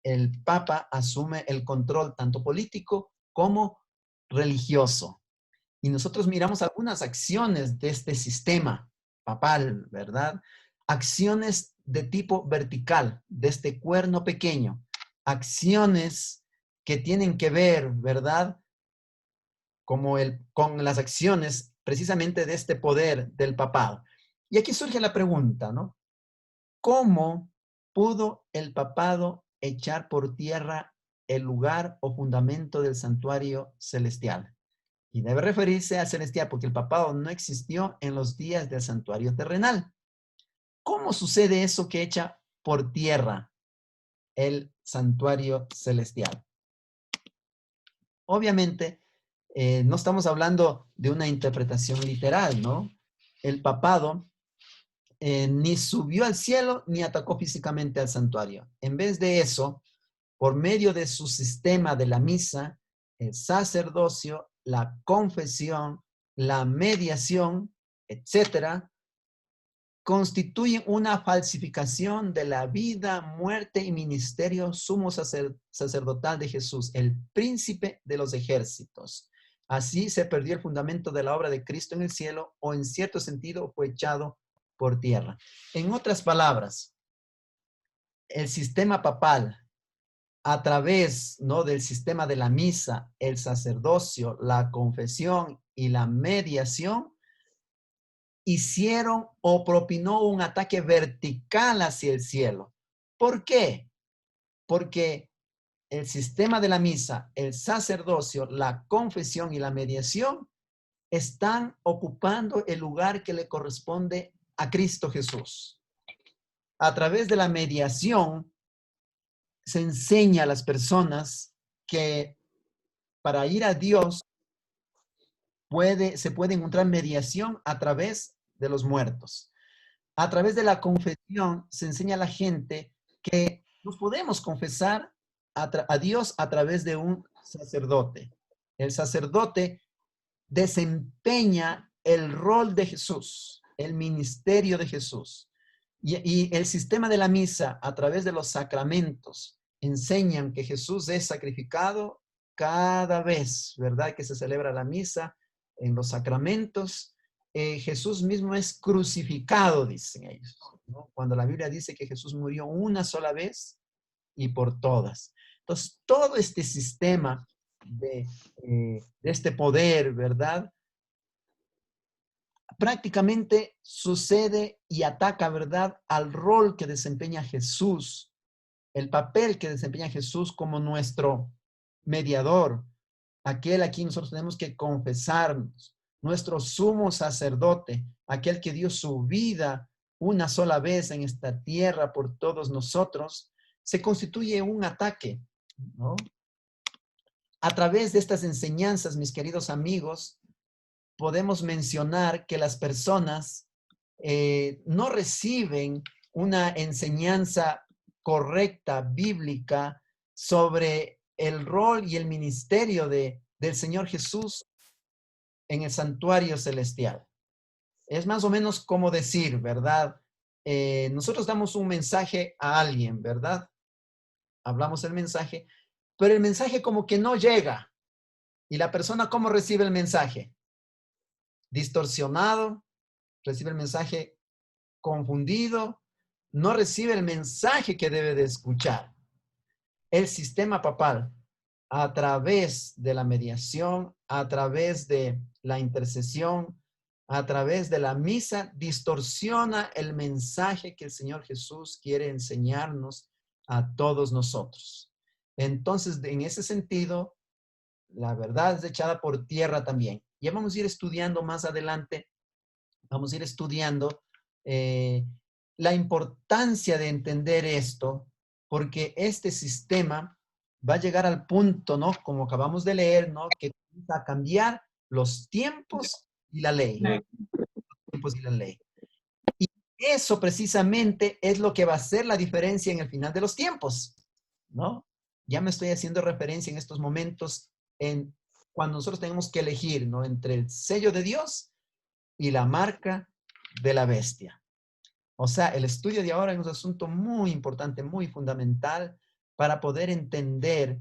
el Papa asume el control tanto político como religioso. Y nosotros miramos algunas acciones de este sistema papal, ¿verdad? Acciones de tipo vertical, de este cuerno pequeño. Acciones que tienen que ver, ¿verdad? Con las acciones precisamente de este poder del papado. Y aquí surge la pregunta, ¿no? ¿Cómo pudo el papado echar por tierra el lugar o fundamento del santuario celestial? Y debe referirse al celestial porque el papado no existió en los días del santuario terrenal. ¿Cómo sucede eso que echa por tierra el santuario celestial? Obviamente, no estamos hablando de una interpretación literal, ¿no? El papado ni subió al cielo ni atacó físicamente al santuario. En vez de eso, por medio de su sistema de la misa, el sacerdocio, la confesión, la mediación, etcétera, constituyen una falsificación de la vida, muerte y ministerio sumo sacerdotal de Jesús, el príncipe de los ejércitos. Así se perdió el fundamento de la obra de Cristo en el cielo, o en cierto sentido fue echado por tierra. En otras palabras, el sistema papal, a través, ¿no?, del sistema de la misa, el sacerdocio, la confesión y la mediación, hicieron o propinó un ataque vertical hacia el cielo. ¿Por qué? Porque el sistema de la misa, el sacerdocio, la confesión y la mediación están ocupando el lugar que le corresponde a Cristo Jesús. A través de la mediación se enseña a las personas que para ir a Dios se puede encontrar mediación a través de los muertos. A través de la confesión se enseña a la gente que nos podemos confesar a Dios a través de un sacerdote. El sacerdote desempeña el rol de Jesús, el ministerio de Jesús. Y el sistema de la misa, a través de los sacramentos, enseñan que Jesús es sacrificado cada vez, ¿verdad?, que se celebra la misa en los sacramentos. Jesús mismo es crucificado, dicen ellos, ¿no? Cuando la Biblia dice que Jesús murió una sola vez y por todas. Entonces, todo este sistema de este poder, ¿verdad?, prácticamente sucede y ataca, ¿verdad?, al rol que desempeña Jesús, el papel que desempeña Jesús como nuestro mediador, aquel a quien nosotros tenemos que confesarnos, nuestro sumo sacerdote, aquel que dio su vida una sola vez en esta tierra por todos nosotros, se constituye un ataque, ¿no? A través de estas enseñanzas, mis queridos amigos, podemos mencionar que las personas no reciben una enseñanza correcta, bíblica, sobre el rol y el ministerio del Señor Jesús en el santuario celestial. Es más o menos como decir, ¿verdad? Nosotros damos un mensaje a alguien, ¿verdad? Hablamos el mensaje, pero el mensaje como que no llega. ¿Y la persona cómo recibe el mensaje? Distorsionado, recibe el mensaje confundido, no recibe el mensaje que debe de escuchar. El sistema papal, a través de la mediación, a través de la intercesión, a través de la misa, distorsiona el mensaje que el Señor Jesús quiere enseñarnos a todos nosotros. Entonces, en ese sentido, la verdad es echada por tierra también. Ya vamos a ir estudiando más adelante, vamos a ir estudiando la importancia de entender esto, porque este sistema va a llegar al punto, ¿no?, como acabamos de leer, ¿no?, que va a cambiar los tiempos y la ley. Los tiempos y la ley. Y eso precisamente es lo que va a hacer la diferencia en el final de los tiempos, ¿no? Ya me estoy haciendo referencia en estos momentos en cuando nosotros tenemos que elegir, ¿no?, entre el sello de Dios y la marca de la bestia. O sea, el estudio de ahora es un asunto muy importante, muy fundamental para poder entender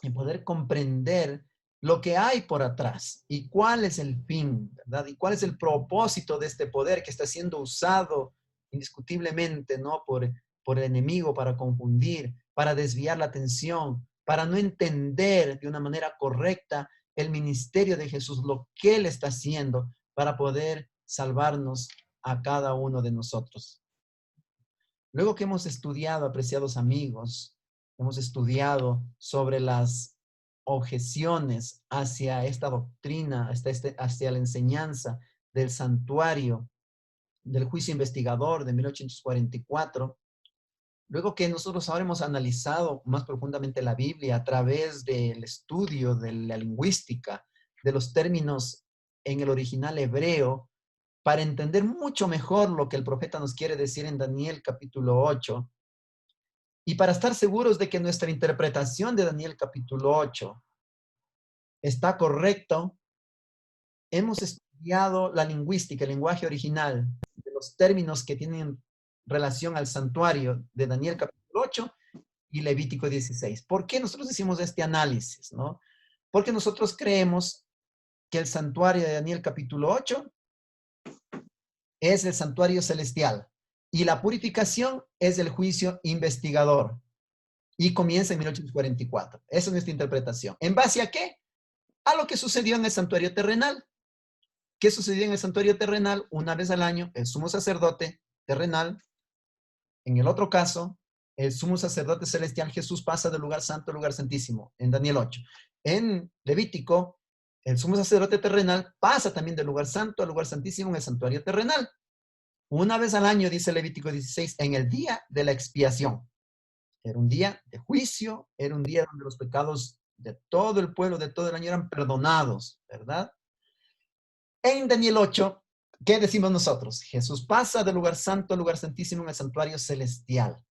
y poder comprender lo que hay por atrás y cuál es el fin, ¿verdad? Y cuál es el propósito de este poder que está siendo usado indiscutiblemente, ¿no?, por el enemigo para confundir, para desviar la atención, para no entender de una manera correcta el ministerio de Jesús, lo que Él está haciendo para poder salvarnos a cada uno de nosotros. Luego que hemos estudiado, apreciados amigos, hemos estudiado sobre las objeciones hacia esta doctrina, hacia la enseñanza del santuario, del juicio investigador de 1844, luego que nosotros ahora hemos analizado más profundamente la Biblia a través del estudio de la lingüística, de los términos en el original hebreo, para entender mucho mejor lo que el profeta nos quiere decir en Daniel capítulo 8, y para estar seguros de que nuestra interpretación de Daniel capítulo 8 está correcto, hemos estudiado la lingüística, el lenguaje original los términos que tienen relación al santuario de Daniel capítulo 8 y Levítico 16. ¿Por qué nosotros hicimos este análisis, no? Porque nosotros creemos que el santuario de Daniel capítulo 8 es el santuario celestial y la purificación es el juicio investigador y comienza en 1844. Esa es nuestra interpretación. ¿En base a qué? A lo que sucedió en el santuario terrenal. ¿Qué sucedió en el santuario terrenal? Una vez al año, el sumo sacerdote terrenal. En el otro caso, el sumo sacerdote celestial Jesús pasa del lugar santo al lugar santísimo, en Daniel 8. En Levítico, el sumo sacerdote terrenal pasa también del lugar santo al lugar santísimo en el santuario terrenal. Una vez al año, dice Levítico 16, en el día de la expiación. Era un día de juicio, era un día donde los pecados de todo el pueblo, de todo el año eran perdonados, ¿verdad? En Daniel 8, ¿qué decimos nosotros? Jesús pasa del lugar santo al lugar santísimo en el santuario celestial.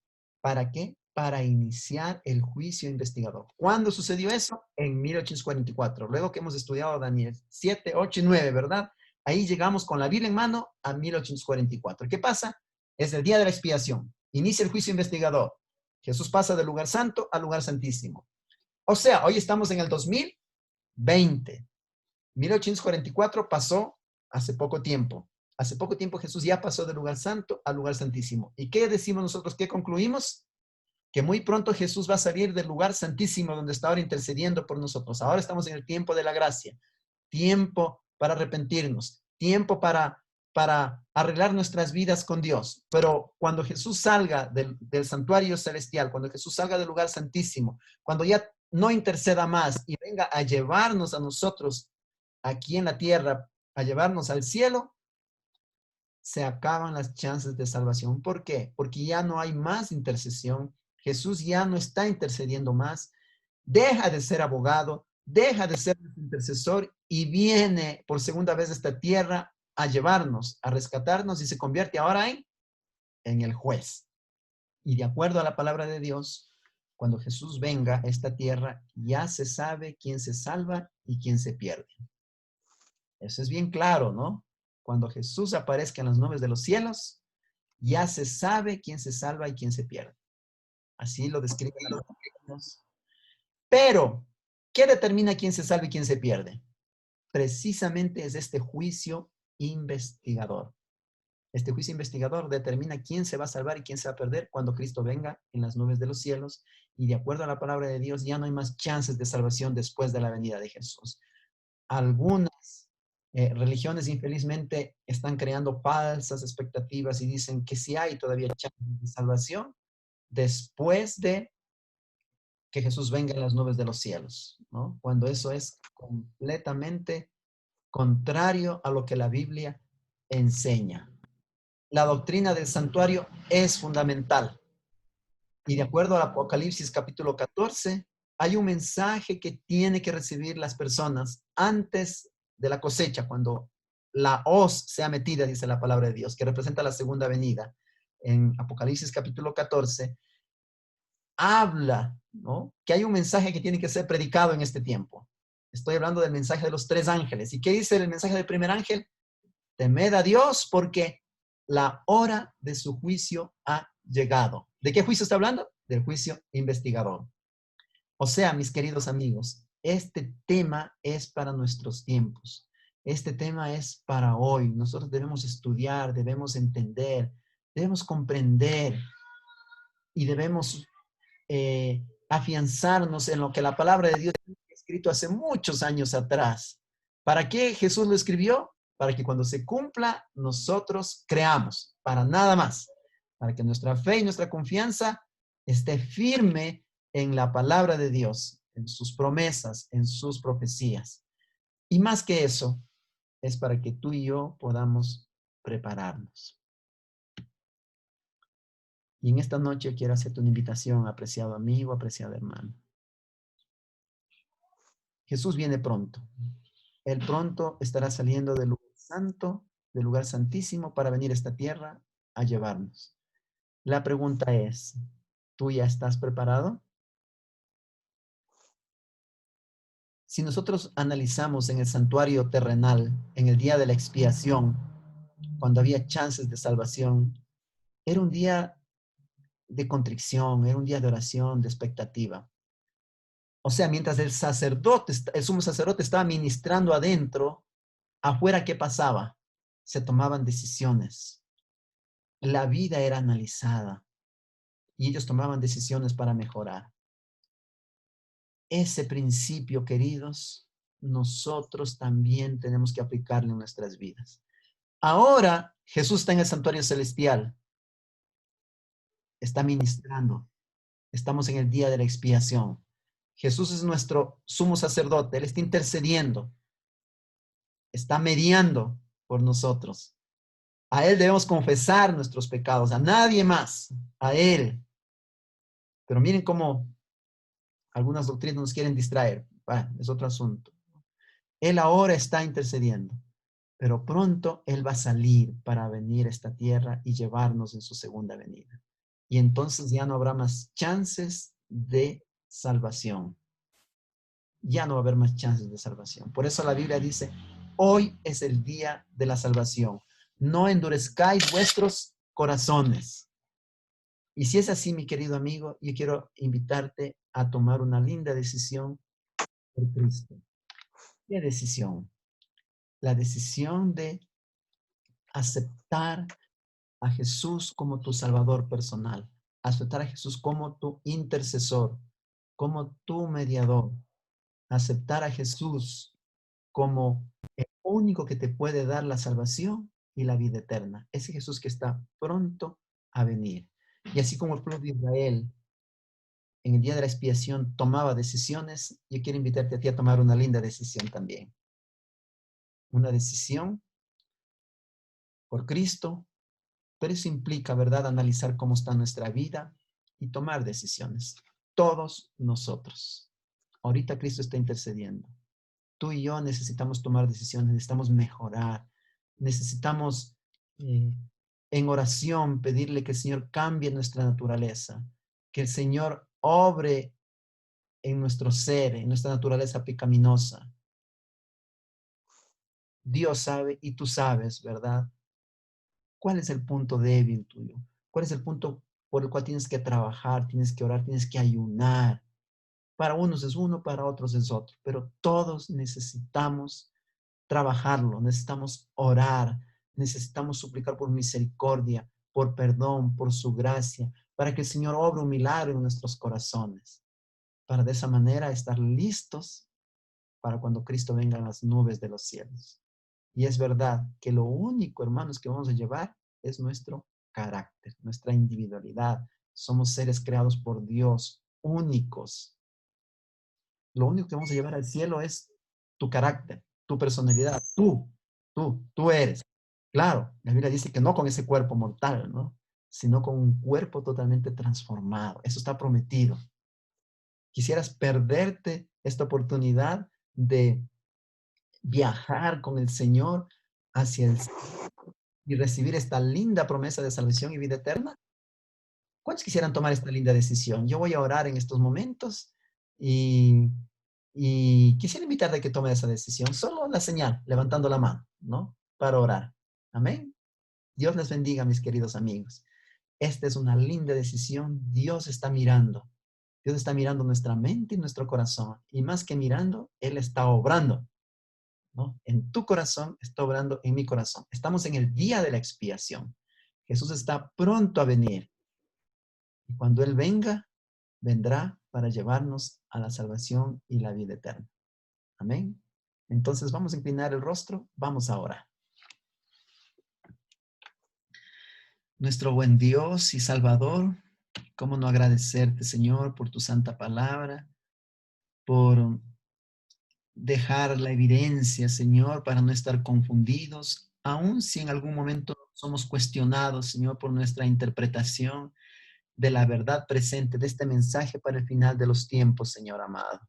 ¿Para qué? Para iniciar el juicio investigador. ¿Cuándo sucedió eso? En 1844. Luego que hemos estudiado Daniel 7, 8 y 9, ¿verdad? Ahí llegamos con la Biblia en mano a 1844. ¿Qué pasa? Es el día de la expiación. Inicia el juicio investigador. Jesús pasa del lugar santo al lugar santísimo. O sea, hoy estamos en el 2020. 1844 pasó hace poco tiempo. Hace poco tiempo Jesús ya pasó del lugar santo al lugar santísimo. ¿Y qué decimos nosotros? ¿Qué concluimos? Que muy pronto Jesús va a salir del lugar santísimo donde está ahora intercediendo por nosotros. Ahora estamos en el tiempo de la gracia, tiempo para arrepentirnos, tiempo para arreglar nuestras vidas con Dios. Pero cuando Jesús salga del santuario celestial, cuando Jesús salga del lugar santísimo, cuando ya no interceda más y venga a llevarnos a nosotros aquí en la tierra, a llevarnos al cielo, se acaban las chances de salvación. ¿Por qué? Porque ya no hay más intercesión. Jesús ya no está intercediendo más. Deja de ser abogado, deja de ser intercesor y viene por segunda vez a esta tierra a llevarnos, a rescatarnos y se convierte ahora en el juez. Y de acuerdo a la palabra de Dios, cuando Jesús venga a esta tierra, ya se sabe quién se salva y quién se pierde. Eso es bien claro, ¿no? Cuando Jesús aparezca en las nubes de los cielos, ya se sabe quién se salva y quién se pierde. Así lo describen los evangelios. Pero, ¿qué determina quién se salva y quién se pierde? Precisamente es este juicio investigador. Este juicio investigador determina quién se va a salvar y quién se va a perder cuando Cristo venga en las nubes de los cielos. Y de acuerdo a la palabra de Dios, ya no hay más chances de salvación después de la venida de Jesús. Algunas religiones infelizmente están creando falsas expectativas y dicen que sí hay todavía chances de salvación después de que Jesús venga en las nubes de los cielos, ¿no? Cuando eso es completamente contrario a lo que la Biblia enseña. La doctrina del santuario es fundamental. Y de acuerdo al Apocalipsis capítulo 14, hay un mensaje que tiene que recibir las personas antes de la cosecha, cuando la hoz sea metida, dice la palabra de Dios, que representa la segunda venida. En Apocalipsis capítulo 14, habla, ¿no? Que hay un mensaje que tiene que ser predicado en este tiempo. Estoy hablando del mensaje de los tres ángeles. ¿Y qué dice el mensaje del primer ángel? Temed a Dios porque la hora de su juicio ha llegado. ¿De qué juicio está hablando? Del juicio investigador. O sea, mis queridos amigos, este tema es para nuestros tiempos. Este tema es para hoy. Nosotros debemos estudiar, debemos entender, debemos comprender y debemos afianzarnos en lo que la palabra de Dios ha escrito hace muchos años atrás. ¿Para qué Jesús lo escribió? Para que cuando se cumpla nosotros creamos, para nada más, para que nuestra fe y nuestra confianza esté firme en la palabra de Dios, en sus promesas, en sus profecías. Y más que eso, es para que tú y yo podamos prepararnos. Y en esta noche quiero hacerte una invitación, apreciado amigo, apreciado hermano. Jesús viene pronto. Él pronto estará saliendo del lugar santo, del lugar santísimo, para venir a esta tierra a llevarnos. La pregunta es, ¿tú ya estás preparado? Si nosotros analizamos en el santuario terrenal, en el día de la expiación, cuando había chances de salvación, era un día de contrición, era un día de oración, de expectativa. O sea, mientras el sacerdote, el sumo sacerdote estaba ministrando adentro, afuera, ¿qué pasaba? Se tomaban decisiones. La vida era analizada y ellos tomaban decisiones para mejorar. Ese principio, queridos, nosotros también tenemos que aplicarlo en nuestras vidas. Ahora Jesús está en el santuario celestial, está ministrando. Estamos en el día de la expiación. Jesús es nuestro sumo sacerdote, Él está intercediendo, está mediando por nosotros. A Él debemos confesar nuestros pecados, a nadie más, a Él. Pero miren cómo algunas doctrinas nos quieren distraer. Bueno, es otro asunto. Él ahora está intercediendo, pero pronto Él va a salir para venir a esta tierra y llevarnos en su segunda venida. Y entonces ya no habrá más chances de salvación. Ya no va a haber más chances de salvación. Por eso la Biblia dice, hoy es el día de la salvación. No endurezcáis vuestros corazones. Y si es así, mi querido amigo, yo quiero invitarte a tomar una linda decisión por Cristo. ¿Qué decisión? La decisión de aceptar a Jesús como tu Salvador personal, aceptar a Jesús como tu intercesor, como tu mediador, aceptar a Jesús como el único que te puede dar la salvación y la vida eterna. Ese Jesús que está pronto a venir. Y así como el pueblo de Israel en el día de la expiación tomaba decisiones, yo quiero invitarte a ti a tomar una linda decisión también. Una decisión por Cristo, pero eso implica, ¿verdad?, analizar cómo está nuestra vida y tomar decisiones. Todos nosotros. Ahorita Cristo está intercediendo. Tú y yo necesitamos tomar decisiones, necesitamos mejorar, necesitamos en oración pedirle que el Señor cambie nuestra naturaleza, que el Señor obre en nuestro ser, en nuestra naturaleza pecaminosa. Dios sabe y tú sabes, ¿verdad? ¿Cuál es el punto débil tuyo? ¿Cuál es el punto por el cual tienes que trabajar, tienes que orar, tienes que ayunar? Para unos es uno, para otros es otro, pero todos necesitamos trabajarlo, necesitamos orar, necesitamos suplicar por misericordia, por perdón, por su gracia, para que el Señor obre un milagro en nuestros corazones, para de esa manera estar listos para cuando Cristo venga en las nubes de los cielos. Y es verdad que lo único, hermanos, que vamos a llevar es nuestro carácter, nuestra individualidad. Somos seres creados por Dios, únicos. Lo único que vamos a llevar al cielo es tu carácter, tu personalidad, tú eres. Claro, la Biblia dice que no con ese cuerpo mortal, ¿no? Sino con un cuerpo totalmente transformado. Eso está prometido. Quisieras perderte esta oportunidad de viajar con el Señor hacia el cielo y recibir esta linda promesa de salvación y vida eterna. ¿Cuántos quisieran tomar esta linda decisión? Yo voy a orar en estos momentos y, y quisiera invitarte a que tome esa decisión. Solo la señal, levantando la mano, ¿no? Para orar. Amén. Dios les bendiga, mis queridos amigos. Esta es una linda decisión. Dios está mirando. Dios está mirando nuestra mente y nuestro corazón. Y más que mirando, Él está obrando, ¿no? En tu corazón está obrando en mi corazón. Estamos en el día de la expiación. Jesús está pronto a venir. Y cuando Él venga, vendrá para llevarnos a la salvación y la vida eterna. Amén. Entonces vamos a inclinar el rostro, vamos a orar. Nuestro buen Dios y Salvador, ¿cómo no agradecerte, Señor, por tu santa palabra, por dejar la evidencia, Señor, para no estar confundidos, aun si en algún momento somos cuestionados, Señor, por nuestra interpretación de la verdad presente de este mensaje para el final de los tiempos, Señor amado.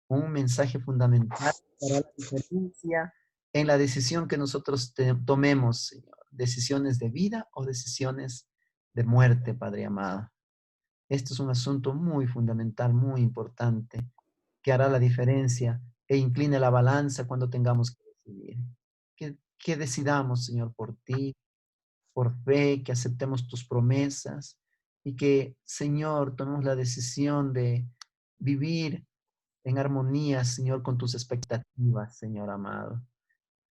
Un mensaje fundamental para la diferencia en la decisión que nosotros tomemos, Señor. Decisiones de vida o decisiones de muerte, Padre amado. Esto es un asunto muy fundamental, muy importante, que hará la diferencia e incline la balanza cuando tengamos que decidir. que decidamos, Señor, por ti, por fe, que aceptemos tus promesas y que, Señor, tomemos la decisión de vivir en armonía, Señor, con tus expectativas, Señor amado.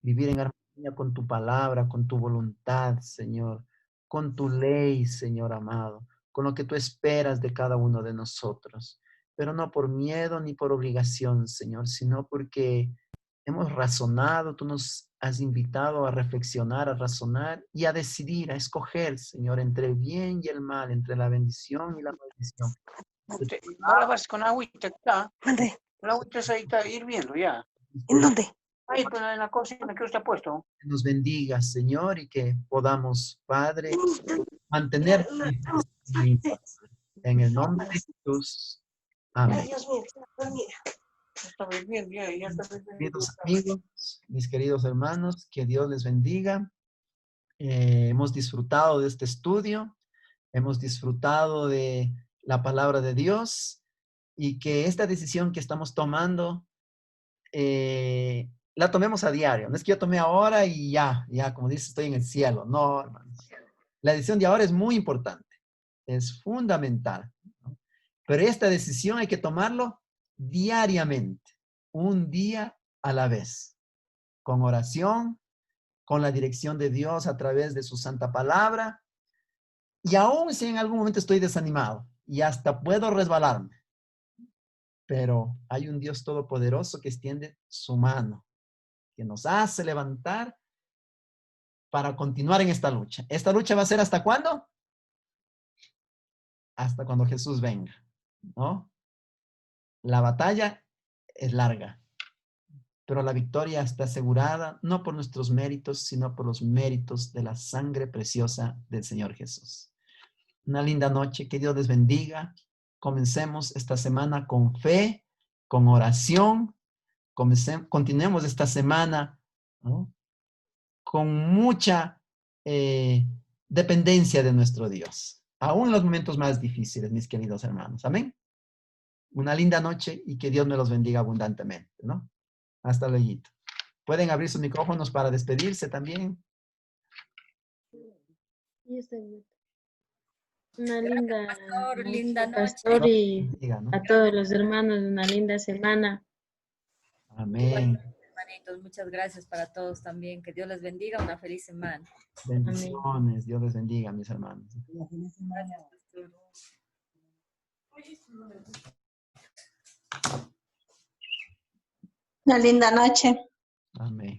Vivir en armonía con tu palabra, con tu voluntad, Señor, con tu ley, Señor amado, con lo que tú esperas de cada uno de nosotros. Pero no por miedo ni por obligación, Señor, sino porque hemos razonado, tú nos has invitado a reflexionar, a razonar y a decidir, a escoger, Señor, entre el bien y el mal, entre la bendición y la maldición. ¿No lavas con agüita acá? ¿Dónde? La agüita ahí está hirviendo ya. ¿En dónde? Ahí pues, en la cocina que usted ha puesto. Que nos bendiga, Señor, y que podamos, Padre, mantener en el nombre de Jesús. Amén. Dios mío, mira. Está hirviendo ya, ya está hirviendo. Queridos amigos, mis queridos hermanos, que Dios les bendiga. Hemos disfrutado de este estudio, hemos disfrutado de la palabra de Dios y que esta decisión que estamos tomando la tomemos a diario. No es que yo tomé ahora y ya, como dice, estoy en el cielo. No, hermanos. La decisión de ahora es muy importante, es fundamental, ¿no? Pero esta decisión hay que tomarlo diariamente, un día a la vez, con oración, con la dirección de Dios a través de su santa palabra. Y aún si en algún momento estoy desanimado y hasta puedo resbalarme, pero hay un Dios todopoderoso que extiende su mano, que nos hace levantar para continuar en esta lucha. ¿Esta lucha va a ser hasta cuándo? Hasta cuando Jesús venga, ¿no? La batalla es larga, pero la victoria está asegurada no por nuestros méritos, sino por los méritos de la sangre preciosa del Señor Jesús. Una linda noche, que Dios les bendiga. Comencemos esta semana con fe, con oración. Continuemos esta semana, ¿no?, con mucha dependencia de nuestro Dios, aún en los momentos más difíciles, mis queridos hermanos. Amén. Una linda noche y que Dios me los bendiga abundantemente, ¿no? Hasta luego. Pueden abrir sus micrófonos para despedirse también. Una linda Pastor, noche, linda noche. pastor, y Bendiga, ¿no? a todos los hermanos, una linda semana. Amén. Hermanitos, muchas gracias para todos también. Que Dios les bendiga. Una feliz semana. Bendiciones. Dios les bendiga, mis hermanos. Una linda noche. Amén.